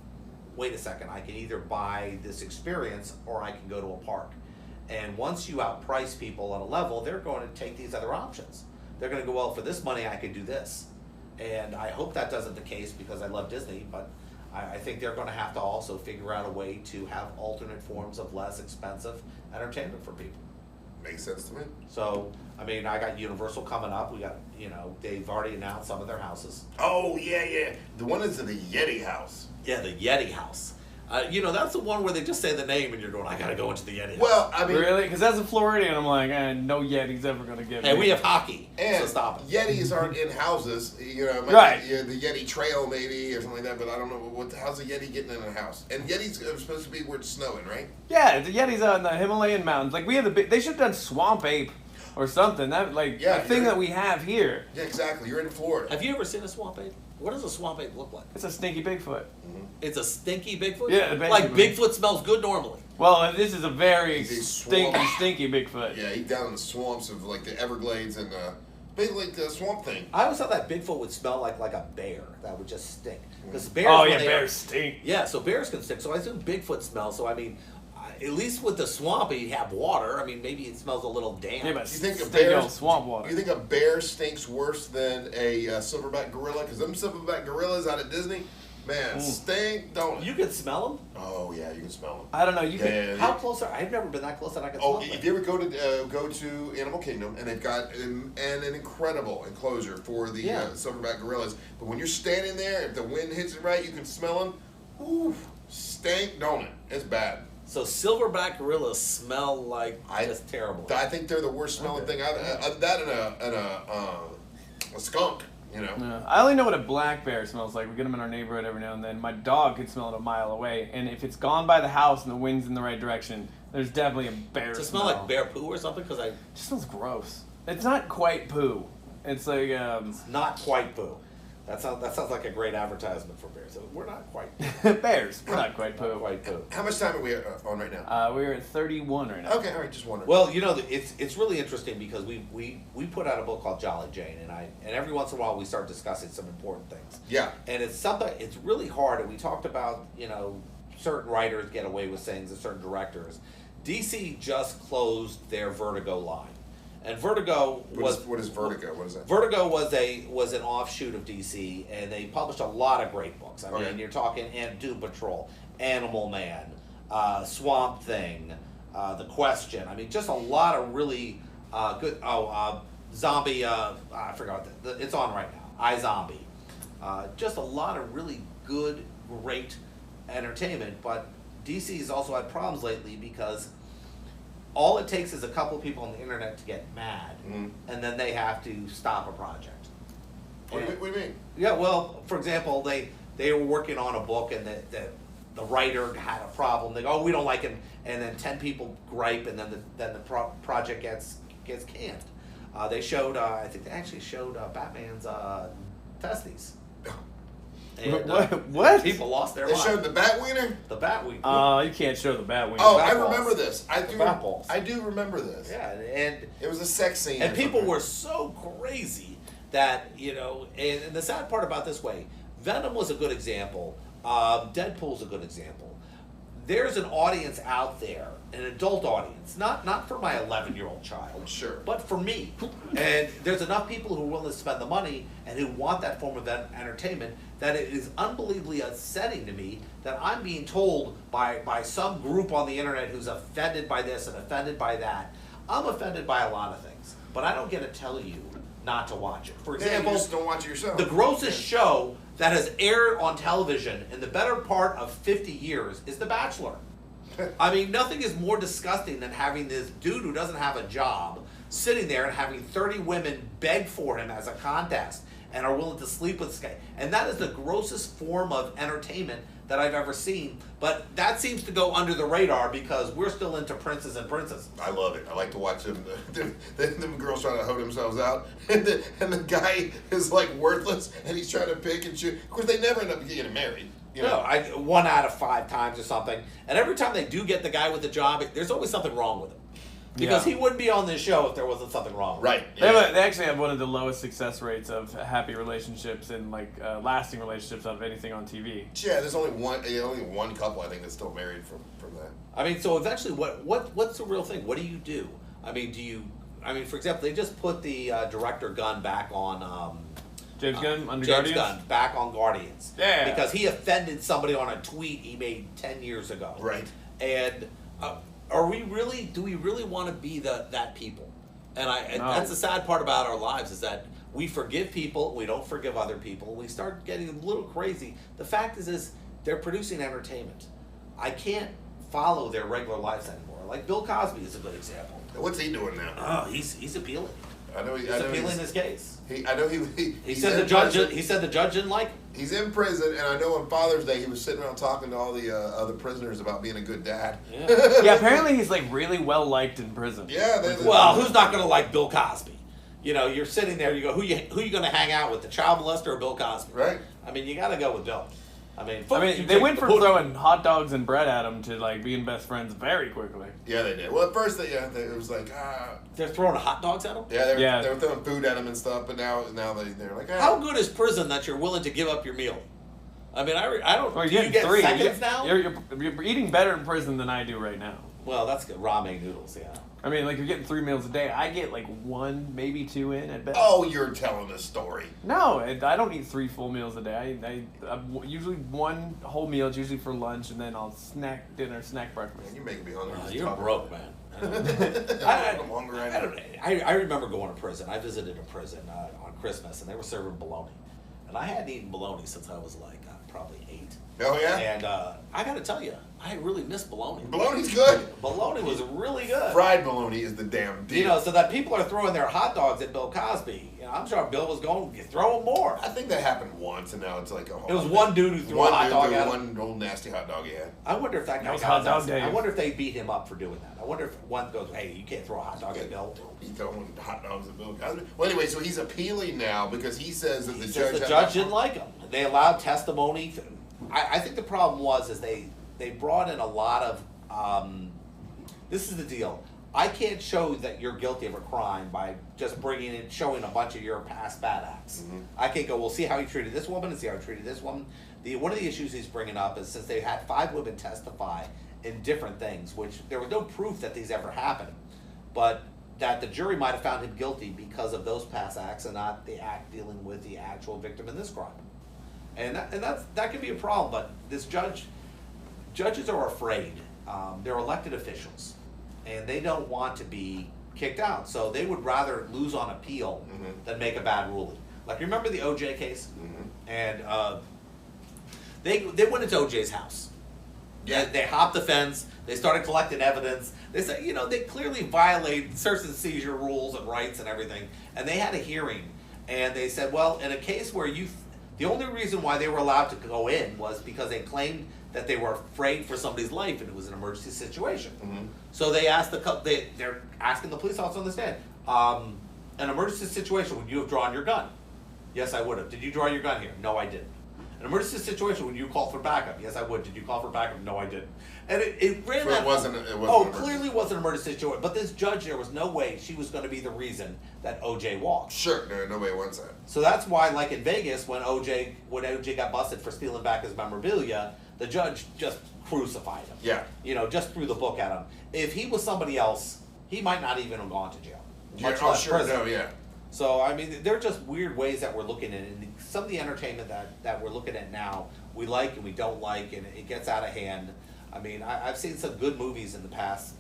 [SPEAKER 1] wait a second, I can either buy this experience or I can go to a park. And once you outprice people on a level, they're going to take these other options. They're going to go, well, for this money, I could do this. And I hope that doesn't the case because I love Disney, but I think they're going to have to also figure out a way to have alternate forms of less expensive entertainment for people.
[SPEAKER 2] Makes sense to me.
[SPEAKER 1] So, I mean, I got Universal coming up. We got, they've already announced some of their houses.
[SPEAKER 2] Oh, yeah. The one is the Yeti house.
[SPEAKER 1] Yeah, the Yeti house. That's the one where they just say the name and you're going, I got to go into the Yeti house.
[SPEAKER 2] Well, I mean...
[SPEAKER 3] Really? Because as a Floridian, I'm like, no Yeti's ever going to get me.
[SPEAKER 1] Hey, we have hocky,
[SPEAKER 2] and
[SPEAKER 1] so stop it.
[SPEAKER 2] Yetis aren't in houses.
[SPEAKER 3] Right.
[SPEAKER 2] The Yeti Trail maybe or something like that, but I don't know. How's a Yeti getting in a house? And Yetis are supposed to be where it's snowing, right?
[SPEAKER 3] Yeah, the Yeti's out in the Himalayan mountains. Like, we have they should have done Swamp Ape or something. That the thing that we have here.
[SPEAKER 2] Yeah, exactly. You're in Florida.
[SPEAKER 1] Have you ever seen a swamp ape? What does a swamp ape look like?
[SPEAKER 3] It's a stinky Bigfoot.
[SPEAKER 2] Mm-hmm.
[SPEAKER 1] It's a stinky Bigfoot?
[SPEAKER 3] Yeah,
[SPEAKER 1] like Bigfoot smells good normally.
[SPEAKER 3] Well, this is a very
[SPEAKER 2] He's a
[SPEAKER 3] stinky Bigfoot.
[SPEAKER 2] Yeah, he's down in the swamps of like the Everglades and basically like the swamp thing.
[SPEAKER 1] I always thought that Bigfoot would smell like a bear. That would just stink. Because bears.
[SPEAKER 3] Bears stink.
[SPEAKER 1] Yeah, so bears can stink. So I assume Bigfoot smells. So I mean, at least with the swamp, you have water. I mean, maybe it smells a little damp.
[SPEAKER 3] Yeah, but
[SPEAKER 2] you think a bear
[SPEAKER 3] swamp water?
[SPEAKER 2] You think a bear stinks worse than a silverback gorilla? Because them silverback gorillas out of Disney, man, stink, don't it?
[SPEAKER 1] You can smell them.
[SPEAKER 2] Oh yeah, you can smell them.
[SPEAKER 3] I don't know. You can.
[SPEAKER 1] How close are? I've never been that close that I can smell them.
[SPEAKER 2] If you ever go to Animal Kingdom, and they've got an incredible enclosure for the silverback gorillas, but when you're standing there, if the wind hits it right, you can smell them. Ooh, stink, don't it? It's bad.
[SPEAKER 1] So silverback gorillas smell like just terrible.
[SPEAKER 2] I think they're the worst smelling thing. That and a skunk.
[SPEAKER 3] Yeah. I only know what a black bear smells like. We get them in our neighborhood every now and then. My dog can smell it a mile away, and if it's gone by the house and the wind's in the right direction, there's definitely a bear.
[SPEAKER 1] Does it smell like bear poo or something? Because
[SPEAKER 3] it just smells gross. It's not quite poo. It's like
[SPEAKER 1] It's not quite poo. That sounds like a great advertisement for bears. So we're not quite
[SPEAKER 3] bears. We're not quite poo.
[SPEAKER 1] Not quite poo.
[SPEAKER 2] How much time are we on right now?
[SPEAKER 3] We're at 31 right now.
[SPEAKER 2] Okay, all right, just wondering.
[SPEAKER 1] Well, it's really interesting because we put out a book called Jolly Jane, and every once in a while we start discussing some important things.
[SPEAKER 2] Yeah.
[SPEAKER 1] And it's really hard. And we talked about certain writers get away with things and certain directors. DC just closed their Vertigo line. And Vertigo
[SPEAKER 2] what is Vertigo? What is that?
[SPEAKER 1] Vertigo was an offshoot of DC, and they published a lot of great books. I mean, you're talking Doom Patrol, Animal Man, Swamp Thing, The Question. I mean, just a lot of really good. Zombie. I forgot. It's on right now. iZombie. Just a lot of really good, great entertainment. But DC's also had problems lately because all it takes is a couple of people on the internet to get mad, and then they have to stop a project.
[SPEAKER 2] What do you mean?
[SPEAKER 1] Yeah, well, for example, they were working on a book, and the writer had a problem. They go, "Oh, we don't like him," and then 10 people gripe, and then the project gets canned. They showed, I think they actually showed Batman's testes. And,
[SPEAKER 3] what?
[SPEAKER 1] People lost their
[SPEAKER 2] They
[SPEAKER 1] mind.
[SPEAKER 2] showed the Batwiener?
[SPEAKER 1] The Batwing.
[SPEAKER 3] You can't show the Batwing.
[SPEAKER 2] Oh,
[SPEAKER 1] bat
[SPEAKER 2] I
[SPEAKER 1] balls.
[SPEAKER 2] remember this.
[SPEAKER 1] bat balls.
[SPEAKER 2] I do remember this.
[SPEAKER 1] Yeah, and
[SPEAKER 2] It was a sex scene.
[SPEAKER 1] and
[SPEAKER 2] or
[SPEAKER 1] people
[SPEAKER 2] something.
[SPEAKER 1] were so crazy that, and the sad part about this way, Venom was a good example. Deadpool's a good example. There's an audience out there, an adult audience, not for my 11-year-old child,
[SPEAKER 2] Sure.
[SPEAKER 1] but for me. And there's enough people who are willing to spend the money and who want that form of entertainment that it is unbelievably upsetting to me that I'm being told by some group on the internet who's offended by this and offended by that. I'm offended by a lot of things, but I don't get to tell you not to watch it. For
[SPEAKER 2] Yeah,
[SPEAKER 1] example,
[SPEAKER 2] you just don't watch it yourself.
[SPEAKER 1] the grossest show that has aired on television in the better part of 50 years is The Bachelor. I mean, nothing is more disgusting than having this dude who doesn't have a job sitting there and having 30 women beg for him as a contest and are willing to sleep with this guy. And that is the grossest form of entertainment that I've ever seen. But that seems to go under the radar because we're still into princes and princesses.
[SPEAKER 2] I love it. I like to watch them girls trying to hoe themselves out, and the guy is like worthless, and he's trying to pick and choose. Of course, they never end up getting married. You know?
[SPEAKER 1] No, 1 out of 5 times or something. And every time they do get the guy with the job, there's always something wrong with him. Because he wouldn't be on this show if there wasn't something wrong with him.
[SPEAKER 2] Right.
[SPEAKER 3] They actually have one of the lowest success rates of happy relationships and lasting relationships out of anything on TV.
[SPEAKER 2] Yeah, there's only one couple I think that's still married from that.
[SPEAKER 1] I mean, so eventually, what's the real thing? What do you do? I mean, for example, they just put the director Gunn back on.
[SPEAKER 3] James Gunn under
[SPEAKER 1] James
[SPEAKER 3] Guardians?
[SPEAKER 1] Gunn back on Guardians.
[SPEAKER 3] Yeah.
[SPEAKER 1] Because he offended somebody on a tweet he made 10 years ago.
[SPEAKER 2] Right.
[SPEAKER 1] And do we really want to be that people? And
[SPEAKER 3] No.
[SPEAKER 1] that's the sad part about our lives is that we forgive people, we don't forgive other people, we start getting a little crazy. The fact is they're producing entertainment. I can't follow their regular lives anymore. Like Bill Cosby is a good example.
[SPEAKER 2] What's he doing now?
[SPEAKER 1] Oh, he's appealing.
[SPEAKER 2] I know
[SPEAKER 1] He's appealing his case.
[SPEAKER 2] He
[SPEAKER 1] said the judge didn't like him.
[SPEAKER 2] He's in prison, and I know on Father's Day he was sitting around talking to all the other prisoners about being a good dad.
[SPEAKER 1] Yeah.
[SPEAKER 3] Yeah, apparently he's really well liked in prison.
[SPEAKER 2] Yeah.
[SPEAKER 1] Well, who's not going to like Bill Cosby? You're sitting there. You go, who you going to hang out with, the child molester or Bill Cosby?
[SPEAKER 2] Right.
[SPEAKER 1] I mean, you got to go with Bill. I mean,
[SPEAKER 3] they went from throwing hot dogs and bread at him to being best friends very quickly.
[SPEAKER 2] Yeah, they did. Well, at first, it was like,
[SPEAKER 1] They're throwing hot dogs at him.
[SPEAKER 2] yeah, they were throwing food at him and stuff. But now they're like,
[SPEAKER 1] How good is prison that you're willing to give up your meal? I mean, I don't.
[SPEAKER 3] Well,
[SPEAKER 1] do you get
[SPEAKER 3] 3
[SPEAKER 1] seconds now?
[SPEAKER 3] You're eating better in prison than I do right now.
[SPEAKER 1] Well, that's good. Ramen noodles, yeah.
[SPEAKER 3] I mean, you're getting 3 meals a day. I get 1, maybe 2 in at best.
[SPEAKER 2] Oh, you're telling a story.
[SPEAKER 3] No, I don't eat 3 full meals a day. I usually 1 whole meal. It's usually for lunch, and then I'll snack dinner, snack breakfast.
[SPEAKER 2] Man, you're making me hungry. just
[SPEAKER 1] You're
[SPEAKER 2] talking
[SPEAKER 1] broke,
[SPEAKER 2] about
[SPEAKER 1] man.
[SPEAKER 2] it. I'm hungry right now.
[SPEAKER 1] I remember going to prison. I visited a prison on Christmas, and they were serving bologna. And I hadn't eaten bologna since I was probably 8.
[SPEAKER 2] Oh yeah.
[SPEAKER 1] And I got to tell you, I really miss bologna.
[SPEAKER 2] Bologna's good.
[SPEAKER 1] Bologna was really good.
[SPEAKER 2] Fried bologna is the damn deal.
[SPEAKER 1] So that people are throwing their hot dogs at Bill Cosby. I'm sure Bill was going to throw them more.
[SPEAKER 2] I think that happened once, and now it's like a whole.
[SPEAKER 1] It was one dude who threw a hot dog at him.
[SPEAKER 2] One old nasty hot dog he had.
[SPEAKER 1] I wonder if that guy
[SPEAKER 3] was
[SPEAKER 1] got
[SPEAKER 3] hot dog
[SPEAKER 1] that.
[SPEAKER 3] day.
[SPEAKER 1] I wonder if they beat him up for doing that. I wonder if one goes, "Hey, you can't throw a hot dog at Bill."
[SPEAKER 2] He throwing hot dogs at Bill Cosby. Well, anyway, so he's appealing now because he says that
[SPEAKER 1] He
[SPEAKER 2] the
[SPEAKER 1] says
[SPEAKER 2] judge.
[SPEAKER 1] the judge didn't like him. They allowed testimony. I think the problem is they brought in a lot of. This is the deal. I can't show that you're guilty of a crime by just showing a bunch of your past bad acts.
[SPEAKER 2] Mm-hmm.
[SPEAKER 1] I can't go, well, see how he treated this woman and see how he treated this woman. One of the issues he's bringing up is since they had 5 women testify in different things, which there was no proof that these ever happened, but that the jury might have found him guilty because of those past acts and not the act dealing with the actual victim in this crime. And that can be a problem, but this judges are afraid. They're elected officials, and they don't want to be kicked out. So they would rather lose on appeal than make a bad ruling. Like, remember the OJ case? and they went into OJ's house.
[SPEAKER 2] Yeah.
[SPEAKER 1] They hopped the fence. They started collecting evidence. They said, they clearly violate search and seizure rules and rights and everything. And they had a hearing, and they said, well, in a case where the only reason why they were allowed to go in was because they claimed that they were afraid for somebody's life and it was an emergency situation.
[SPEAKER 2] Mm-hmm.
[SPEAKER 1] So they asked they're asking the police officer on the stand, an emergency situation, would you have drawn your gun? Yes, I would have. Did you draw your gun here? No, I didn't. An emergency situation, would you call for backup? Yes, I would. Did you call for backup? No, I didn't. And it ran
[SPEAKER 2] So
[SPEAKER 1] that.
[SPEAKER 2] it wasn't
[SPEAKER 1] Clearly wasn't an emergency situation. But this judge, there was no way she was going to be the reason that OJ walked.
[SPEAKER 2] Sure, nobody wants that.
[SPEAKER 1] So that's why, like in Vegas, when OJ got busted for stealing back his memorabilia, the judge just crucified him.
[SPEAKER 2] Yeah.
[SPEAKER 1] Just threw the book at him. If he was somebody else, he might not even have gone to jail.
[SPEAKER 2] Yeah,
[SPEAKER 1] Much less
[SPEAKER 2] sure,
[SPEAKER 1] prison.
[SPEAKER 2] no, yeah.
[SPEAKER 1] So, I mean, they're just weird ways that we're looking at it. And some of the entertainment that we're looking at now, we like and we don't like, and it gets out of hand. I mean, I've seen some good movies in the past,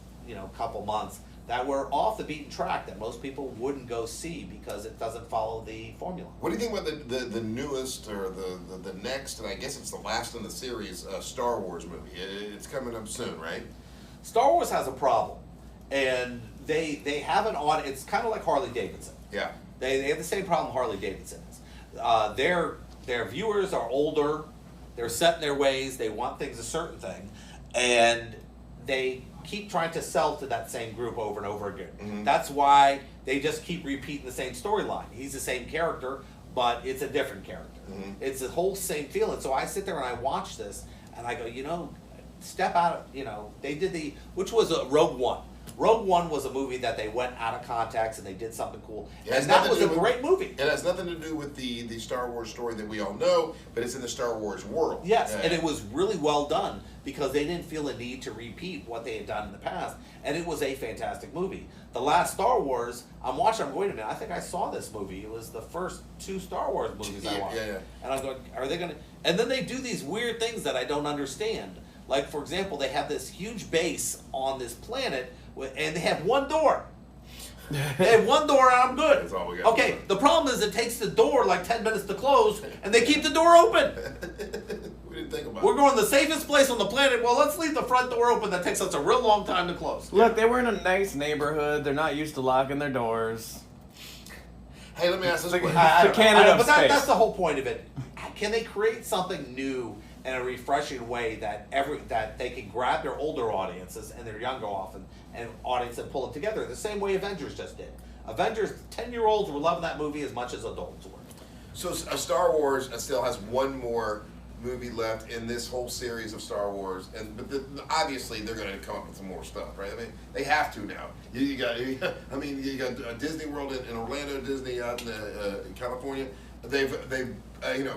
[SPEAKER 1] couple months that were off the beaten track that most people wouldn't go see because it doesn't follow the formula.
[SPEAKER 2] What do you think about the newest or the next, and I guess it's the last in the series, Star Wars movie? It's coming up soon, right?
[SPEAKER 1] Star Wars has a problem, and they have an audience. It's kind of like Harley Davidson.
[SPEAKER 2] Yeah.
[SPEAKER 1] They have the same problem Harley Davidson is. Their viewers are older, they're set in their ways, they want things a certain thing, and they keep trying to sell to that same group over and over again.
[SPEAKER 2] Mm-hmm.
[SPEAKER 1] That's why they just keep repeating the same storyline. He's the same character, but it's a different character.
[SPEAKER 2] Mm-hmm.
[SPEAKER 1] It's the whole same feeling. So I sit there and I watch this, and I go, step out of, they did which was Rogue One. Rogue One was a movie that they went out of context and they did something cool. And that was a great movie.
[SPEAKER 2] It has nothing to do with the Star Wars story that we all know, but it's in the Star Wars world.
[SPEAKER 1] Yes, and it was really well done because they didn't feel a need to repeat what they had done in the past. And it was a fantastic movie. The last Star Wars, I'm watching, I'm going, wait a minute, I think I saw this movie. It was the first 2 Star Wars movies I watched.
[SPEAKER 2] Yeah.
[SPEAKER 1] And I'm going, are they going to... And then they do these weird things that I don't understand. Like, for example, they have this huge base on this planet, and they have one door. They have one door, and I'm good.
[SPEAKER 2] That's all we got.
[SPEAKER 1] Okay, the problem is it takes the door like 10 minutes to close, and they keep the door open.
[SPEAKER 2] We didn't think about
[SPEAKER 1] We're
[SPEAKER 2] it.
[SPEAKER 1] going the safest place on the planet. Well, let's leave the front door open. That takes us a real long time to close.
[SPEAKER 3] Look, they were in a nice neighborhood. They're not used to locking their doors.
[SPEAKER 2] Hey, let me ask this
[SPEAKER 3] It's
[SPEAKER 2] question.
[SPEAKER 3] like-
[SPEAKER 1] I
[SPEAKER 3] Canada
[SPEAKER 1] know,
[SPEAKER 3] of
[SPEAKER 1] but
[SPEAKER 3] space.
[SPEAKER 1] that's the whole point of it. Can they create something new in a refreshing way that they can grab their older audiences and their younger audience and pull it together the same way Avengers just did. Avengers, 10-year-olds were loving that movie as much as adults were.
[SPEAKER 2] So Star Wars still has one more movie left in this whole series of Star Wars, but obviously they're going to come up with some more stuff, right? I mean, they have to now. You got Disney World in Orlando, Disney out in California. They've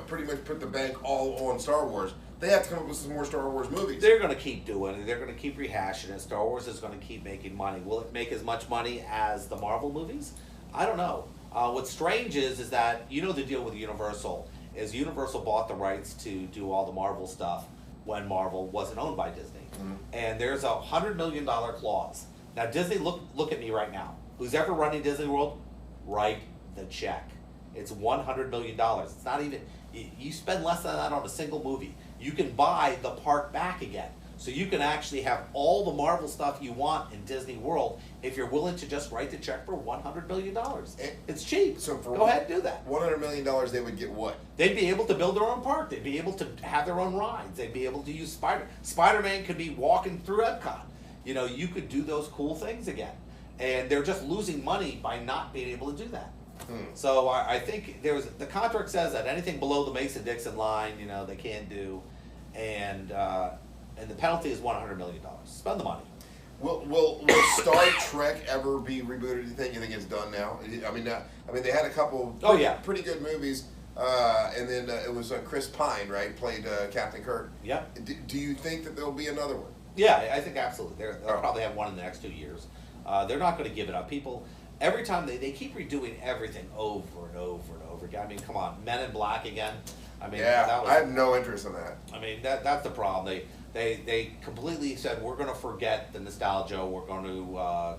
[SPEAKER 2] pretty much put the bank all on Star Wars. They have to come up with some more Star Wars movies.
[SPEAKER 1] They're going to keep doing it. They're going to keep rehashing it. Star Wars is going to keep making money. Will it make as much money as the Marvel movies? I don't know. What's strange is that, the deal with Universal is Universal bought the rights to do all the Marvel stuff when Marvel wasn't owned by Disney. Mm-hmm. And there's a $100 million clause. Now, Disney, look at me right now. Who's ever running Disney World? Write the check. It's $100 million. It's not even, you spend less than that on a single movie. You can buy the park back again. So you can actually have all the Marvel stuff you want in Disney World if you're willing to just write the check for $100 million. It's cheap.
[SPEAKER 2] So for
[SPEAKER 1] go ahead and do that.
[SPEAKER 2] $100 million, they would get what?
[SPEAKER 1] They'd be able to build their own park. They'd be able to have their own rides. They'd be able to use Spider-Man could be walking through Epcot. You could do those cool things again. And they're just losing money by not being able to do that. So I think the contract says that anything below the Mason-Dixon line, they can't do, and the penalty is $100 million. Spend the money.
[SPEAKER 2] Will Star Trek ever be rebooted? Do you think? It's done now? I mean, they had a couple pretty good movies, and then it was Chris Pine, right, played Captain Kirk.
[SPEAKER 1] Yeah.
[SPEAKER 2] Do you think that there'll be another one?
[SPEAKER 1] Yeah, I think absolutely. They'll probably have one in the next 2 years. They're not going to give it up. People, every time they keep redoing everything over and over and over again. I mean, come on, Men in Black again. I mean,
[SPEAKER 2] I have no interest in that.
[SPEAKER 1] I mean, that's the problem. They completely said, we're going to forget the nostalgia. We're going to,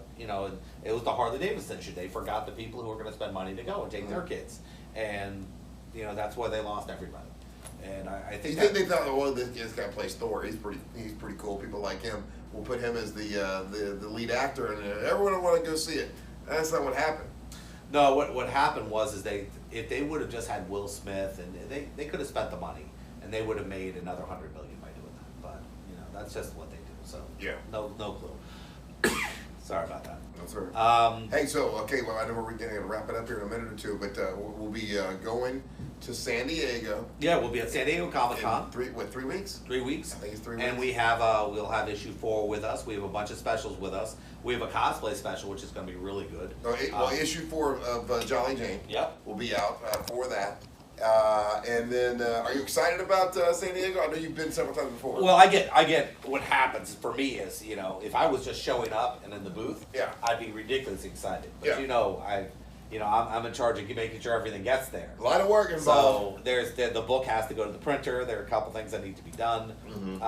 [SPEAKER 1] it was the Harley Davidson issue. They forgot the people who were going to spend money to go and take their kids. And that's why they lost everybody. And I think
[SPEAKER 2] You think they thought, well, this guy plays Thor. He's pretty cool. People like him. We'll put him as the lead actor, and everyone will want to go see it. That's not what happened.
[SPEAKER 1] No, what happened was if they would have just had Will Smith, and they could have spent the money, and they would have made another $100 million by doing that. But that's just what they do. So
[SPEAKER 2] Yeah.
[SPEAKER 1] no clue. Sorry about that.
[SPEAKER 2] That's all right. Hey, well, I know we're going to wrap it up here in a minute or two, but we'll be going to San Diego.
[SPEAKER 1] Yeah, we'll be at San Diego Comic-Con.
[SPEAKER 2] In 3 weeks?
[SPEAKER 1] 3 weeks.
[SPEAKER 2] I think it's 3 weeks.
[SPEAKER 1] And we'll have issue 4 with us. We have a bunch of specials with us. We have a cosplay special, which is going to be really good.
[SPEAKER 2] Issue 4 of Jolly Jane.
[SPEAKER 1] Yep.
[SPEAKER 2] Will be out for that. And then, are you excited about San Diego? I know you've been several times before.
[SPEAKER 1] Well, I get what happens for me is, if I was just showing up and in the booth,
[SPEAKER 2] Yeah.
[SPEAKER 1] I'd be ridiculously excited. But
[SPEAKER 2] Yeah.
[SPEAKER 1] I'm in charge of making sure everything gets there.
[SPEAKER 2] A lot of work involved.
[SPEAKER 1] So the book has to go to the printer. There are a couple things that need to be done.
[SPEAKER 2] Mhm.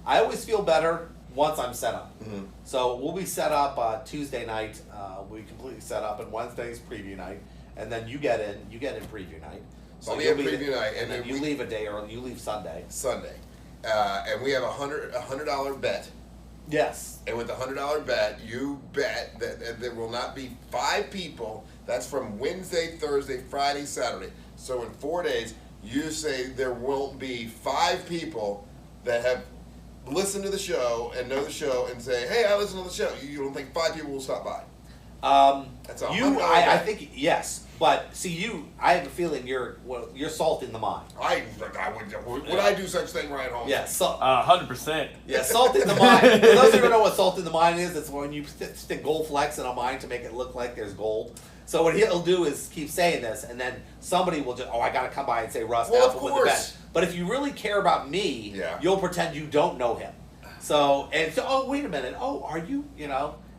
[SPEAKER 1] I always feel better once I'm set up.
[SPEAKER 2] Mhm.
[SPEAKER 1] So we'll be set up Tuesday night. We completely set up, and Wednesday's preview night, and then you get in preview night. So
[SPEAKER 2] I'll be
[SPEAKER 1] you'll
[SPEAKER 2] at preview night,
[SPEAKER 1] and then you leave a day early. You leave Sunday.
[SPEAKER 2] Sunday. And we have a $100 bet.
[SPEAKER 1] Yes.
[SPEAKER 2] And with the $100 bet, you bet that there will not be 5 people. That's from Wednesday, Thursday, Friday, Saturday. So in 4 days, you say there won't be 5 people that have listened to the show and know the show and say, hey, I listened to the show. You don't think 5 people will stop by? That's a $100 bet.
[SPEAKER 1] I think yes, but see I have a feeling you're salting the mind.
[SPEAKER 2] Would I do such thing right home?
[SPEAKER 1] Yes.
[SPEAKER 3] 100%.
[SPEAKER 1] Yeah, salting the mind. For those who don't know what salting the mind is, it's when you stick gold flecks in a mine to make it look like there's gold. So what he'll do is keep saying this, and then somebody will just, I got to come by and say Russ
[SPEAKER 2] Well,
[SPEAKER 1] Apple
[SPEAKER 2] of
[SPEAKER 1] with the
[SPEAKER 2] course.
[SPEAKER 1] bet. But if you really care about me,
[SPEAKER 2] Yeah.
[SPEAKER 1] you'll pretend you don't know him. So wait a minute. Oh, are you?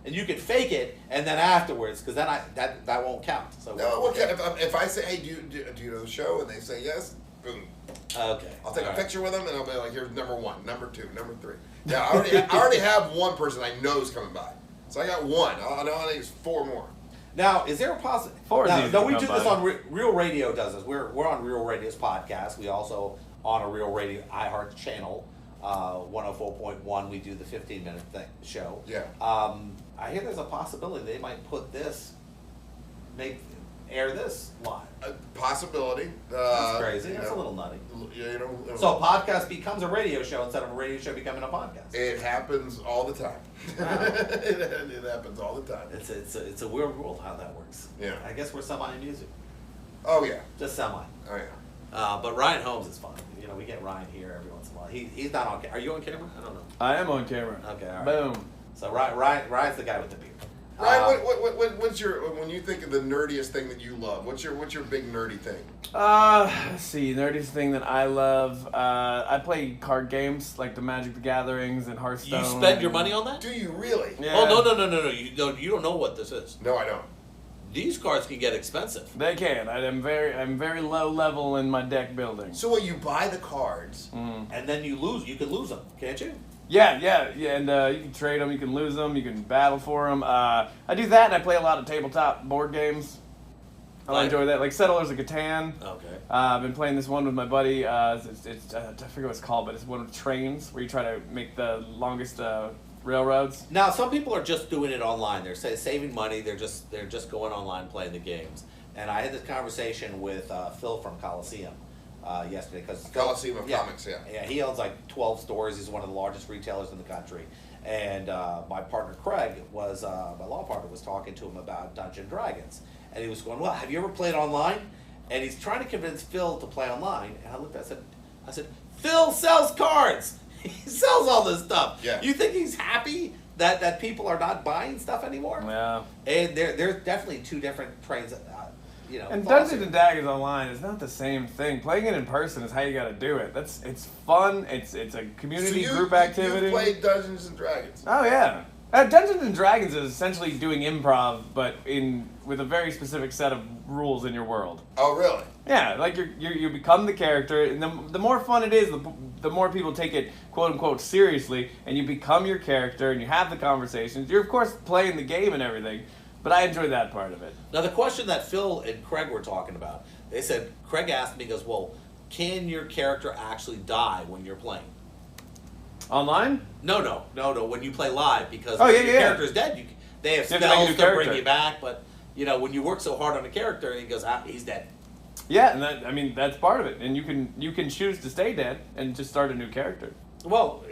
[SPEAKER 1] And you can fake it, and then afterwards, because then that won't count. So
[SPEAKER 2] No, if I say, hey, do you know the show? And they say yes, boom.
[SPEAKER 1] Okay.
[SPEAKER 2] I'll take
[SPEAKER 1] All
[SPEAKER 2] a
[SPEAKER 1] right.
[SPEAKER 2] picture with them, and I'll be like, here's number 1, number 2, number 3. Yeah, I already have one person I know is coming by. So I got 1. I know I think it's 4 more.
[SPEAKER 1] Now, is there a possibility? No, we do this on Real Radio. Does this? We're on Real Radio's podcast. We also on a Real Radio iHeart channel, 104.1. We do the 15-minute show.
[SPEAKER 2] Yeah.
[SPEAKER 1] I hear there's a possibility they might put this, air this live.
[SPEAKER 2] A possibility.
[SPEAKER 1] That's crazy. That's a little nutty. So a podcast becomes a radio show instead of a radio show becoming a podcast.
[SPEAKER 2] It happens all the time.
[SPEAKER 1] Wow.
[SPEAKER 2] It happens all the time.
[SPEAKER 1] It's a weird world how that works.
[SPEAKER 2] Yeah.
[SPEAKER 1] I guess we're semi-music.
[SPEAKER 2] Oh yeah.
[SPEAKER 1] Just semi.
[SPEAKER 2] Oh yeah.
[SPEAKER 1] But Ryan Holmes is fun. We get Ryan here every once in a while. He's not on camera. Are you on camera? I don't know.
[SPEAKER 3] I am on camera.
[SPEAKER 1] Okay, all right.
[SPEAKER 3] Boom.
[SPEAKER 1] So Ryan's the guy with the beard.
[SPEAKER 2] Ryan, what's your, when you think of the nerdiest thing that you love? What's your big nerdy thing?
[SPEAKER 3] Let's see, nerdiest thing that I love. I play card games like the Magic the Gatherings and Hearthstone.
[SPEAKER 1] You spend your money on that?
[SPEAKER 2] Do you really?
[SPEAKER 3] Yeah.
[SPEAKER 1] Oh no! You don't know what this is.
[SPEAKER 2] No, I don't.
[SPEAKER 1] These cards can get expensive.
[SPEAKER 3] They can. I'm very low level in my deck building.
[SPEAKER 2] So when you buy the cards,
[SPEAKER 1] And then you can lose them, can't you?
[SPEAKER 3] Yeah, and you can trade them, you can lose them, you can battle for them. I do that, and I play a lot of tabletop board games. I enjoy that, like Settlers of Catan.
[SPEAKER 1] Okay.
[SPEAKER 3] I've been playing this one with my buddy. I forget what it's called, but it's one with trains where you try to make the longest railroads.
[SPEAKER 1] Now, some people are just doing it online. They're saving money. They're just going online playing the games. And I had this conversation with Phil from Coliseum yesterday because
[SPEAKER 2] Coliseum of Comics, yeah.
[SPEAKER 1] Yeah, he owns like 12 stores. He's one of the largest retailers in the country. And my partner Craig my law partner was talking to him about Dungeons & Dragons, and he was going, "Well, have you ever played online?" And he's trying to convince Phil to play online. And I looked at it, I said, "Phil sells cards. He sells all this stuff.
[SPEAKER 2] Yeah.
[SPEAKER 1] You think he's happy that people are not buying stuff anymore?"
[SPEAKER 3] Yeah.
[SPEAKER 1] And there's definitely two different trains.
[SPEAKER 3] And Dungeons and Dragons online is not the same thing. Playing it in person is how you got to do it. It's fun. It's a community group activity.
[SPEAKER 2] You played Dungeons and Dragons.
[SPEAKER 3] Oh yeah. Dungeons and Dragons is essentially doing improv, but with a very specific set of rules in your world.
[SPEAKER 2] Oh really?
[SPEAKER 3] Yeah, like you become the character, and the more fun it is, the more people take it quote unquote seriously, and you become your character, and you have the conversations. You're of course playing the game and everything, but I enjoy that part of it.
[SPEAKER 1] Now the question that Phil and Craig were talking about, They said, Craig asked me, he goes, well, can your character actually die when you're playing?
[SPEAKER 3] Online?
[SPEAKER 1] No. When you play live, because
[SPEAKER 3] Oh, yeah,
[SPEAKER 1] when your
[SPEAKER 3] yeah.
[SPEAKER 1] character's dead, they have
[SPEAKER 3] You have to make a
[SPEAKER 1] spells
[SPEAKER 3] new
[SPEAKER 1] to bring
[SPEAKER 3] character.
[SPEAKER 1] you back. But when you work so hard on a character, and he goes, he's dead.
[SPEAKER 3] Yeah, and that's part of it. And you can choose to stay dead and just start a new character.
[SPEAKER 1] Well,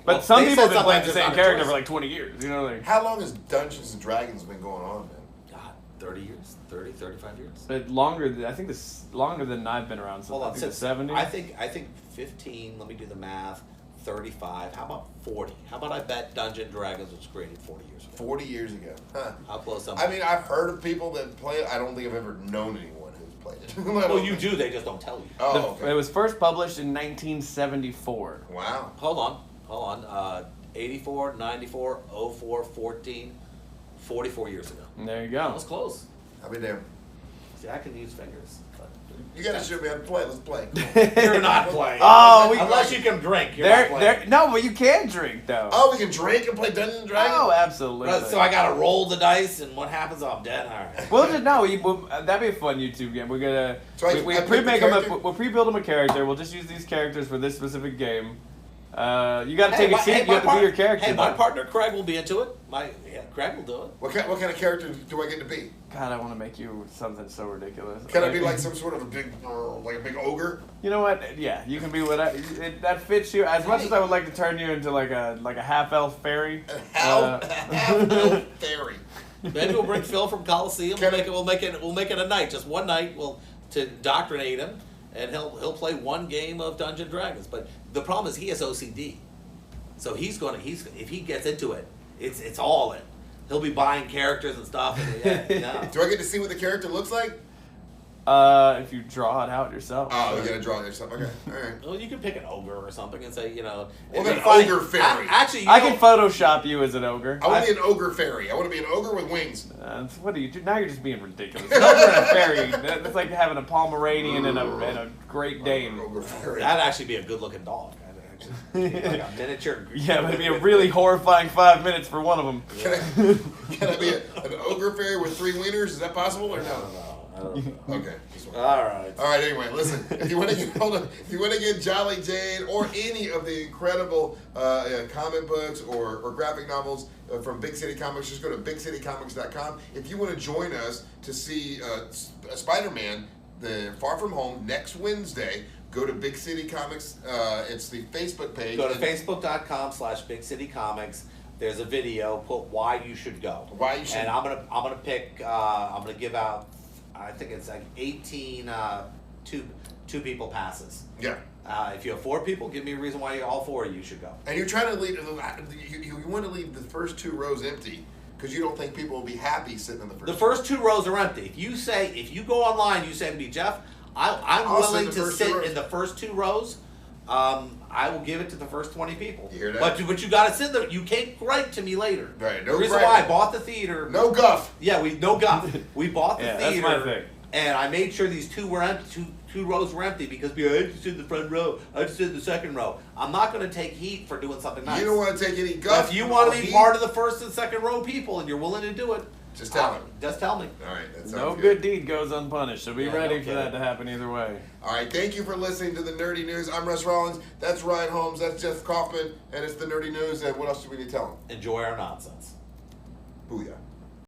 [SPEAKER 3] But some
[SPEAKER 1] they
[SPEAKER 3] people
[SPEAKER 1] said
[SPEAKER 3] have been playing the
[SPEAKER 1] sometimes
[SPEAKER 3] same
[SPEAKER 1] it's not a
[SPEAKER 3] character
[SPEAKER 1] choice.
[SPEAKER 3] for like 20 years. You know, like
[SPEAKER 2] How long has Dungeons and Dragons been going on, man?
[SPEAKER 1] God, 30 years, 30, 35 years.
[SPEAKER 3] but longer. I think this longer than I've been around. Since
[SPEAKER 1] Hold on,
[SPEAKER 3] I think
[SPEAKER 1] since
[SPEAKER 3] the 70s.
[SPEAKER 1] I think 15. Let me do the math. 35. How about 40? How about I bet Dungeons and Dragons was created 40 years ago?
[SPEAKER 2] 40 years ago. Huh.
[SPEAKER 1] How close am
[SPEAKER 2] I mean, I've heard of people that play it. I don't think I've ever known anyone who's played it.
[SPEAKER 1] well, you do. They just don't tell you.
[SPEAKER 2] Oh, okay.
[SPEAKER 3] It was first published in 1974.
[SPEAKER 2] Wow.
[SPEAKER 1] Hold on. 84, 94, 04, 14, 44 years ago.
[SPEAKER 3] And there you
[SPEAKER 1] That
[SPEAKER 3] go.
[SPEAKER 1] was close.
[SPEAKER 2] I'll be there.
[SPEAKER 1] See, I can use fingers. But
[SPEAKER 2] You gotta show me how to play. Let's play.
[SPEAKER 1] you're not playing.
[SPEAKER 3] Oh,
[SPEAKER 1] unless you can drink. You're not playing.
[SPEAKER 3] No, but you can drink though.
[SPEAKER 2] Oh, we can drink and play Dungeons and Dragons?
[SPEAKER 3] Oh, absolutely.
[SPEAKER 1] So I gotta roll the dice, and what happens? Oh, I'm dead. All right.
[SPEAKER 3] Well, just that'd be a fun YouTube game. We're gonna
[SPEAKER 2] So I pick the
[SPEAKER 3] pre-make them.
[SPEAKER 2] character?
[SPEAKER 3] We'll pre-build them a character. We'll just use these characters for this specific game. You got to take a seat. You have to be your character.
[SPEAKER 1] Hey, my
[SPEAKER 3] though.
[SPEAKER 1] partner Craig will be into it. Craig will do it.
[SPEAKER 2] What kind of character do I get to be?
[SPEAKER 3] God, I want to make you something so ridiculous.
[SPEAKER 2] Can I be like some sort of a big ogre?
[SPEAKER 3] You know what? Yeah, you can be whatever. That fits you. As much as I would like to turn you into like a half-elf fairy.
[SPEAKER 2] Half fairy.
[SPEAKER 1] Maybe we'll bring Phil from Coliseum.
[SPEAKER 2] Can
[SPEAKER 1] We'll make it a night, just one night. To indoctrinate him, and he'll play one game of Dungeons and Dragons. But the problem is he has OCD, so if he gets into it, it's all in. He'll be buying characters and stuff. And
[SPEAKER 2] Do I get to see what the character looks like?
[SPEAKER 3] If you draw it out yourself.
[SPEAKER 2] Oh, you gotta draw it yourself. Okay, all right.
[SPEAKER 1] Well, you can pick an ogre or something and say,
[SPEAKER 2] Well,
[SPEAKER 1] it'd
[SPEAKER 2] then
[SPEAKER 1] be funny.
[SPEAKER 2] ogre fairy.
[SPEAKER 1] Actually,
[SPEAKER 3] I can Photoshop you as an ogre.
[SPEAKER 2] I want to be an ogre fairy. I want to be an ogre with wings.
[SPEAKER 3] What do you do? Now you're just being ridiculous. An ogre and a fairy. That's like having a Pomeranian and a Great Dane.
[SPEAKER 2] Ogre fairy.
[SPEAKER 1] That'd actually be a good-looking dog. Like a miniature.
[SPEAKER 3] Yeah, but it'd be a really horrifying 5 minutes for one of them.
[SPEAKER 2] Can I be an ogre fairy with 3 wieners? Is that possible or
[SPEAKER 1] I
[SPEAKER 2] no?
[SPEAKER 1] don't know.
[SPEAKER 2] Okay. Just one.
[SPEAKER 1] All right.
[SPEAKER 2] All right. Anyway, listen. If you want to get Jolly Jane or any of the incredible comic books or graphic novels from Big City Comics, just go to bigcitycomics.com. If you want to join us to see Spider-Man, the Far From Home next Wednesday, go to Big City Comics. It's the Facebook page.
[SPEAKER 1] Go to facebook.com/BigCityComics. There's a video. Put why you should go.
[SPEAKER 2] Why you should.
[SPEAKER 1] And I'm gonna pick. I'm gonna give out. I think it's like 18 two people passes.
[SPEAKER 2] Yeah.
[SPEAKER 1] If you have 4 people, give me a reason why all 4 of you should go.
[SPEAKER 2] And you're trying to leave. You want to leave the first 2 rows empty because you don't think people will be happy sitting in the first.
[SPEAKER 1] The first 2 rows are empty. If you go online, you say to me, Jeff, I'm
[SPEAKER 2] I'll sit
[SPEAKER 1] willing
[SPEAKER 2] in the
[SPEAKER 1] to
[SPEAKER 2] first 2
[SPEAKER 1] sit
[SPEAKER 2] rows.
[SPEAKER 1] in the first 2 rows. I will give it to the first 20 people.
[SPEAKER 2] You hear that?
[SPEAKER 1] But you got to sit there. You can't gripe to me later.
[SPEAKER 2] Right, no
[SPEAKER 1] the reason
[SPEAKER 2] griping.
[SPEAKER 1] why I bought the theater.
[SPEAKER 2] No guff.
[SPEAKER 1] Yeah, no guff. We bought the
[SPEAKER 3] Yeah,
[SPEAKER 1] theater.
[SPEAKER 3] that's my thing.
[SPEAKER 1] And I made sure these 2 were empty. Two rows were empty because I just sit in the front row. I just sit in the second row. I'm not going to take heat for doing something nice.
[SPEAKER 2] You don't want to take any
[SPEAKER 1] But
[SPEAKER 2] guff.
[SPEAKER 1] if you want to be part of the first and second row people and you're willing to do it,
[SPEAKER 2] Just tell me.
[SPEAKER 1] Just tell me.
[SPEAKER 2] All right. That sounds
[SPEAKER 3] No good deed goes unpunished, so be
[SPEAKER 1] Yeah,
[SPEAKER 3] ready
[SPEAKER 1] no
[SPEAKER 3] for that
[SPEAKER 1] kidding.
[SPEAKER 3] to happen either way.
[SPEAKER 2] All right, thank you for listening to the Nerdy News. I'm Russ Rollins. That's Ryan Holmes. That's Jeff Kaufman. And it's the Nerdy News. And what else do we need to tell them?
[SPEAKER 1] Enjoy our nonsense.
[SPEAKER 2] Booyah.